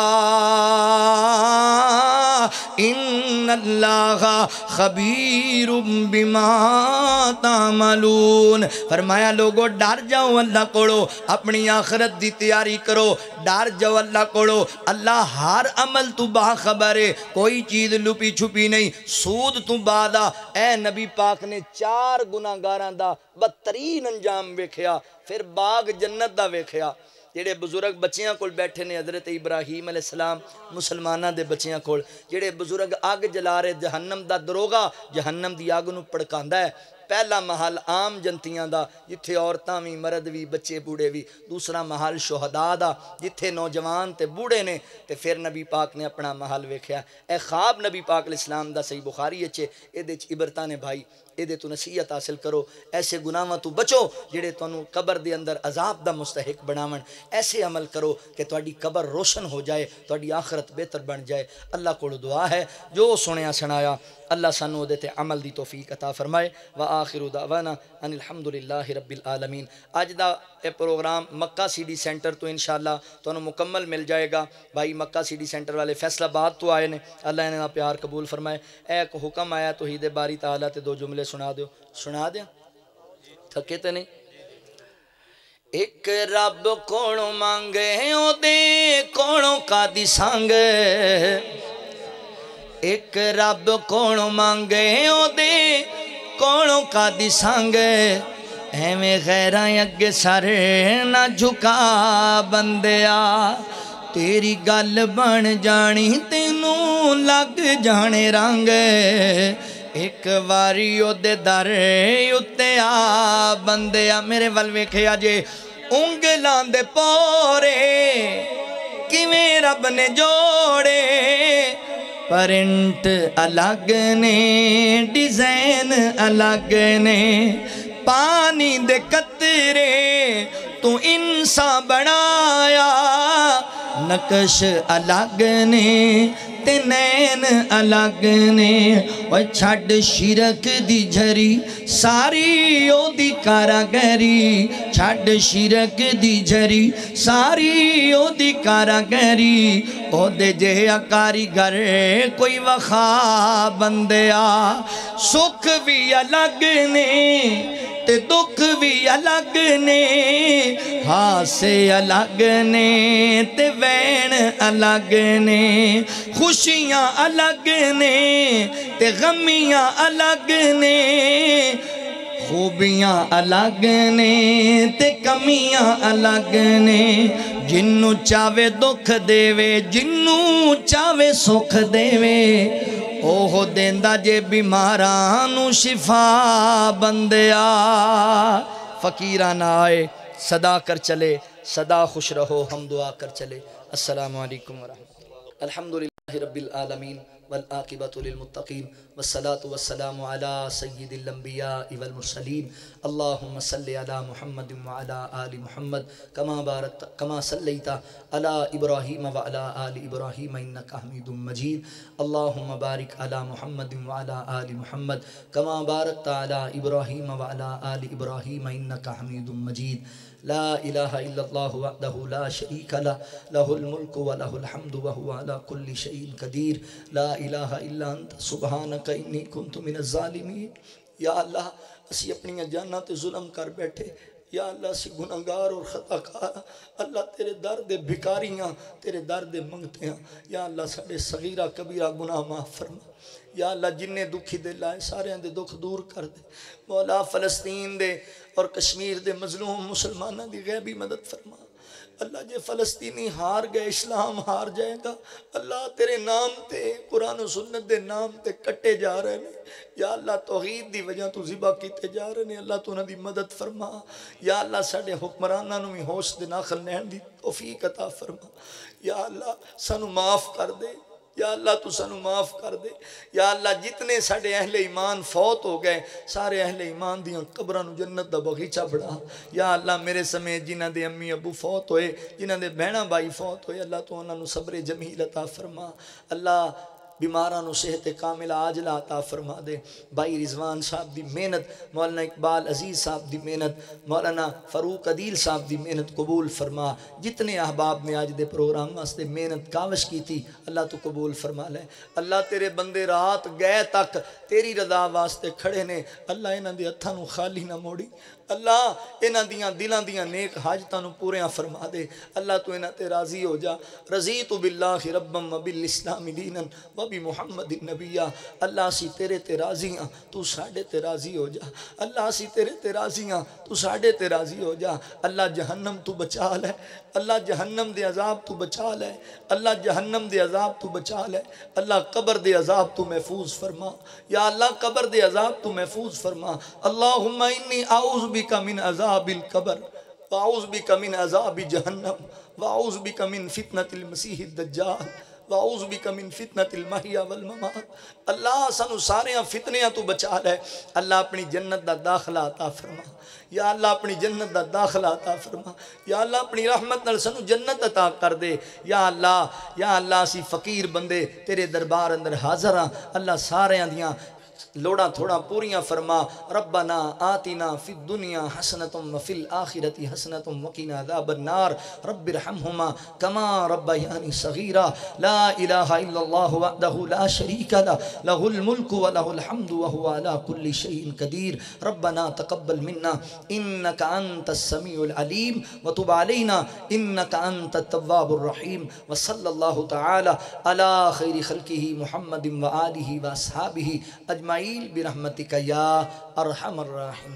ان اللہ خبیر بما تعملون فرمایا لوگو ڈر جاؤ اللہ کوڑو اپنی آخرت دی تیاری کرو ڈر جاؤ اللہ کوڑو اللہ ہر عمل تو باخبر ہے کوئی چیز لپی چھپی نہیں سود تو بادا اے نبی پاک نے 4 گناہگاراں دا بدترین انجام ویکھیا پھر باغ جنت دا ویکھیا جڑے بزرگ بچیاں کول بیٹھے نے حضرت ابراہیم علیہ السلام مسلمانہ دے بچیاں کول جڑے بزرگ آگ جلا رہے جہنم دا دروگا جہنم دی آگ نو پڑکاندہ ہے پہلا محل عام جنتیاں دا جتھے عورتاں بھی مرد بھی بچے بوڑے بھی دوسرا محل شہداء دا جتھے نوجوان تے بوڑے نے تے پھر نبی پاک نے اپنا محل ویکھیا اے خواب نبی پاک علیہ السلام دا صحیح بخاری اچھے اے دے عبرتاں نے بھائی اے دے تو نصیحت حاصل کرو ایسے گناہاں تو بچو جڑے تانوں قبر دے اندر عذاب دا مستحق بناون ایسے عمل کرو کہ تہاڈی قبر روشن ہو جائے تہاڈی آخرت بہتر بن جائے اللہ کو دعا ہے جو سنیا سنایا اللہ سانو دیتے عمل دی توفیق عطا فرمائے وآخر دعوانا ان الحمدللہ رب العالمین آج دا اے پروگرام مکہ سی ڈی سینٹر تو انشاءاللہ تو انہوں مکمل مل جائے گا بھائی مکہ سی ڈی سینٹر والے فیصلہ بات تو آئے نے اللہ نے پیار قبول فرمائے ایک حکم آیا توحید باری تعالیٰ تے 2 جملے سنا دیو سنا دیا تھکے تے نہیں ایک رب کونوں مانگے او دے کونوں کا دی سانگ ایک رب کونوں مانگے او دے کونوں کا دی سانگ ایویں غیراں اگے سر نہ جھکا بندیا تیری گل بن جانی تینوں لگ جانے رنگ ایک واری او دے در اتے آ بندیا میرے ول ویکھیا جے انگلاں دے پورے کیویں رب نے جوڑے پرنٹ الگ نے ڈیزائن الگ نے پانی دے قطرے تو انسان بنایا نقش الگ نے تے نین الگ نے وہ چھڑ شرک دی جھری ساری او دی کاراگری چھڑ شرک دی جھری ساری او دی کاراگری او دے جے کاریگر کوئی وخا بندیا سکھ بھی الگ نے تے دکھ بھی الگ نے ہاسے الگ نے تے وین الگ نے خوشیاں الگ نے تے غمیاں الگ نے خوبیاں الگ نے تے کمیاں الگ نے جنوں چاہے دکھ دے وے جنوں چاہے سکھ دے وے اوہ دیندہ جے بیمارانو شفا بندیا فقیران آئے صدا کر چلے صدا خوش رہو ہم دعا کر چلے السلام علیکم ورحمۃ اللہ الحمدللہ رب العالمین والآقبۃ للمتقین والصلاة والسلام على سید الانبیاء والمرسلین اللہم صلی علی محمد وعلی آل محمد کما صلیت علی ابراہیم وعلی آل ابراہیم انکا حمید مجید اللہم بارک علی محمد وعلی آل محمد کما بارکت علی ابراہیم وعلی آل ابراہیم انکا حمید مجید لا الہ الا اللہ وحدہ لا شریک لہ الملک ولہ الحمد وہو علی کل شیء قدیر لا الہ الا انت سبحانک انی کنت من الظالمین یا اللہ اسی اپنی جانہ تے ظلم کر بیٹھے یا اللہ اسی گناہگار اور خطا کار اللہ تیرے درد بھکاریاں تیرے درد منگتے ہیں یا اللہ ساڑے صغیرہ کبیرہ گناہ معاف فرما یا اللہ جنہیں دکھی دے لائے سارے دے دکھ دور کر دے مولا فلسطین دے اور کشمیر دے مظلوم مسلمانہ دی غیبی مدد فرما اللہ جے فلسطینی ہار گئے اسلام ہار جائے گا اللہ تیرے نام تے قرآن و سنت دے نام تے کٹے جا رہے ہیں یا اللہ توحید دی وجہ تو ذبح کیتے جا رہے ہیں اللہ تو انہاں دی مدد فرما یا اللہ ساڑے حکمرانہ نو ہوش دے ناخل نہن دی توفیق عطا فرما یا اللہ سانو معاف کر دے یا اللہ تو سانو معاف کر دے۔ یا اللہ جتنے ساڑے اہل ایمان فوت ہو گئے سارے اہل ایمان دیاں قبران جنت دا بغیچہ بڑھا۔ یا اللہ میرے سمیت جنہ دے امی ابو فوت ہوئے، جنہ دے بہنہ بھائی فوت ہوئے، اللہ تو انہوں صبر جمیل عطا فرما۔ اللہ بیمارانو صحت کامل عاجلہ عطا فرما دے۔ بھائی رضوان صاحب دی محنت، مولانا اقبال عزیز صاحب دی محنت، مولانا فاروق عدیل صاحب دی محنت قبول فرما۔ جتنے احباب نے آج دے پروگرام واسطے محنت کاوش کی تھی اللہ تو قبول فرما لے۔ اللہ تیرے بندے رات گئے تک تیری رضا واسطے کھڑے نے، اللہ انہاں دے ہتھاں نو خالی نہ موڑی۔ اللہ انہاں دیاں دلاں دیاں نیک حاجتاں نو پوریاں فرما دے۔ اللہ تو انہاں تے راضی ہو جا۔ رضیت باللہ ربا وبالاسلام دینا وبمحمد النبی۔ اللہ اسی تیرے تے راضی ہاں تو ساڈے تے راضی ہو جا۔ اللہ اسی تیرے تے راضی ہاں تو ساڈے تے راضی ہو جا۔ اللہ جہنم تو بچا لے، اللہ جہنم دے عذاب تو بچا لے، اللہ جہنم دے عذاب تو بچا لے۔ اللہ قبر دے عذاب تو محفوظ فرما، یا اللہ قبر دے عذاب تو محفوظ فرما۔ اللہم انی اعوذ بک من عذاب القبر واعوذ بک من عذاب جہنم واعوذ بک من فتنۃ المسیح الدجال واعوذ بک من فتنۃ المحیا والممات۔ اللہ سانو سارے فتنیاں تو بچا لے۔ اللہ اپنی جنت دا داخلہ عطا فرما، یا اللہ اپنی جنت دا داخلہ عطا فرما، یا اللہ اپنی رحمت نال سانو جنت عطا کر دے۔ یا اللہ اسی فقیر بندے تیرے دربار اندر حاضر ہاں، اللہ سارے دیاں لوڑا تھوڑا پوریاں فرما۔ ربنا آتنا فی الدنیا حسنۃ وفی الآخرۃ حسنۃ وقنا عذاب النار رب ارحمہما کما ربیانی صغیرا۔ لا الہ الا اللہ وحدہ لا شریک لہ، لہ الملک ولہ الحمد وہو علی کل شیء قدیر۔ ربنا تقبل منا انک انت السمیع العلیم وتب علینا انک انت التواب الرحیم۔ وصلی اللہ تعالی علی خیر خلقہ محمد وآلہ واصحابہ اجمعین برحمتک یا ارحم الراحمین۔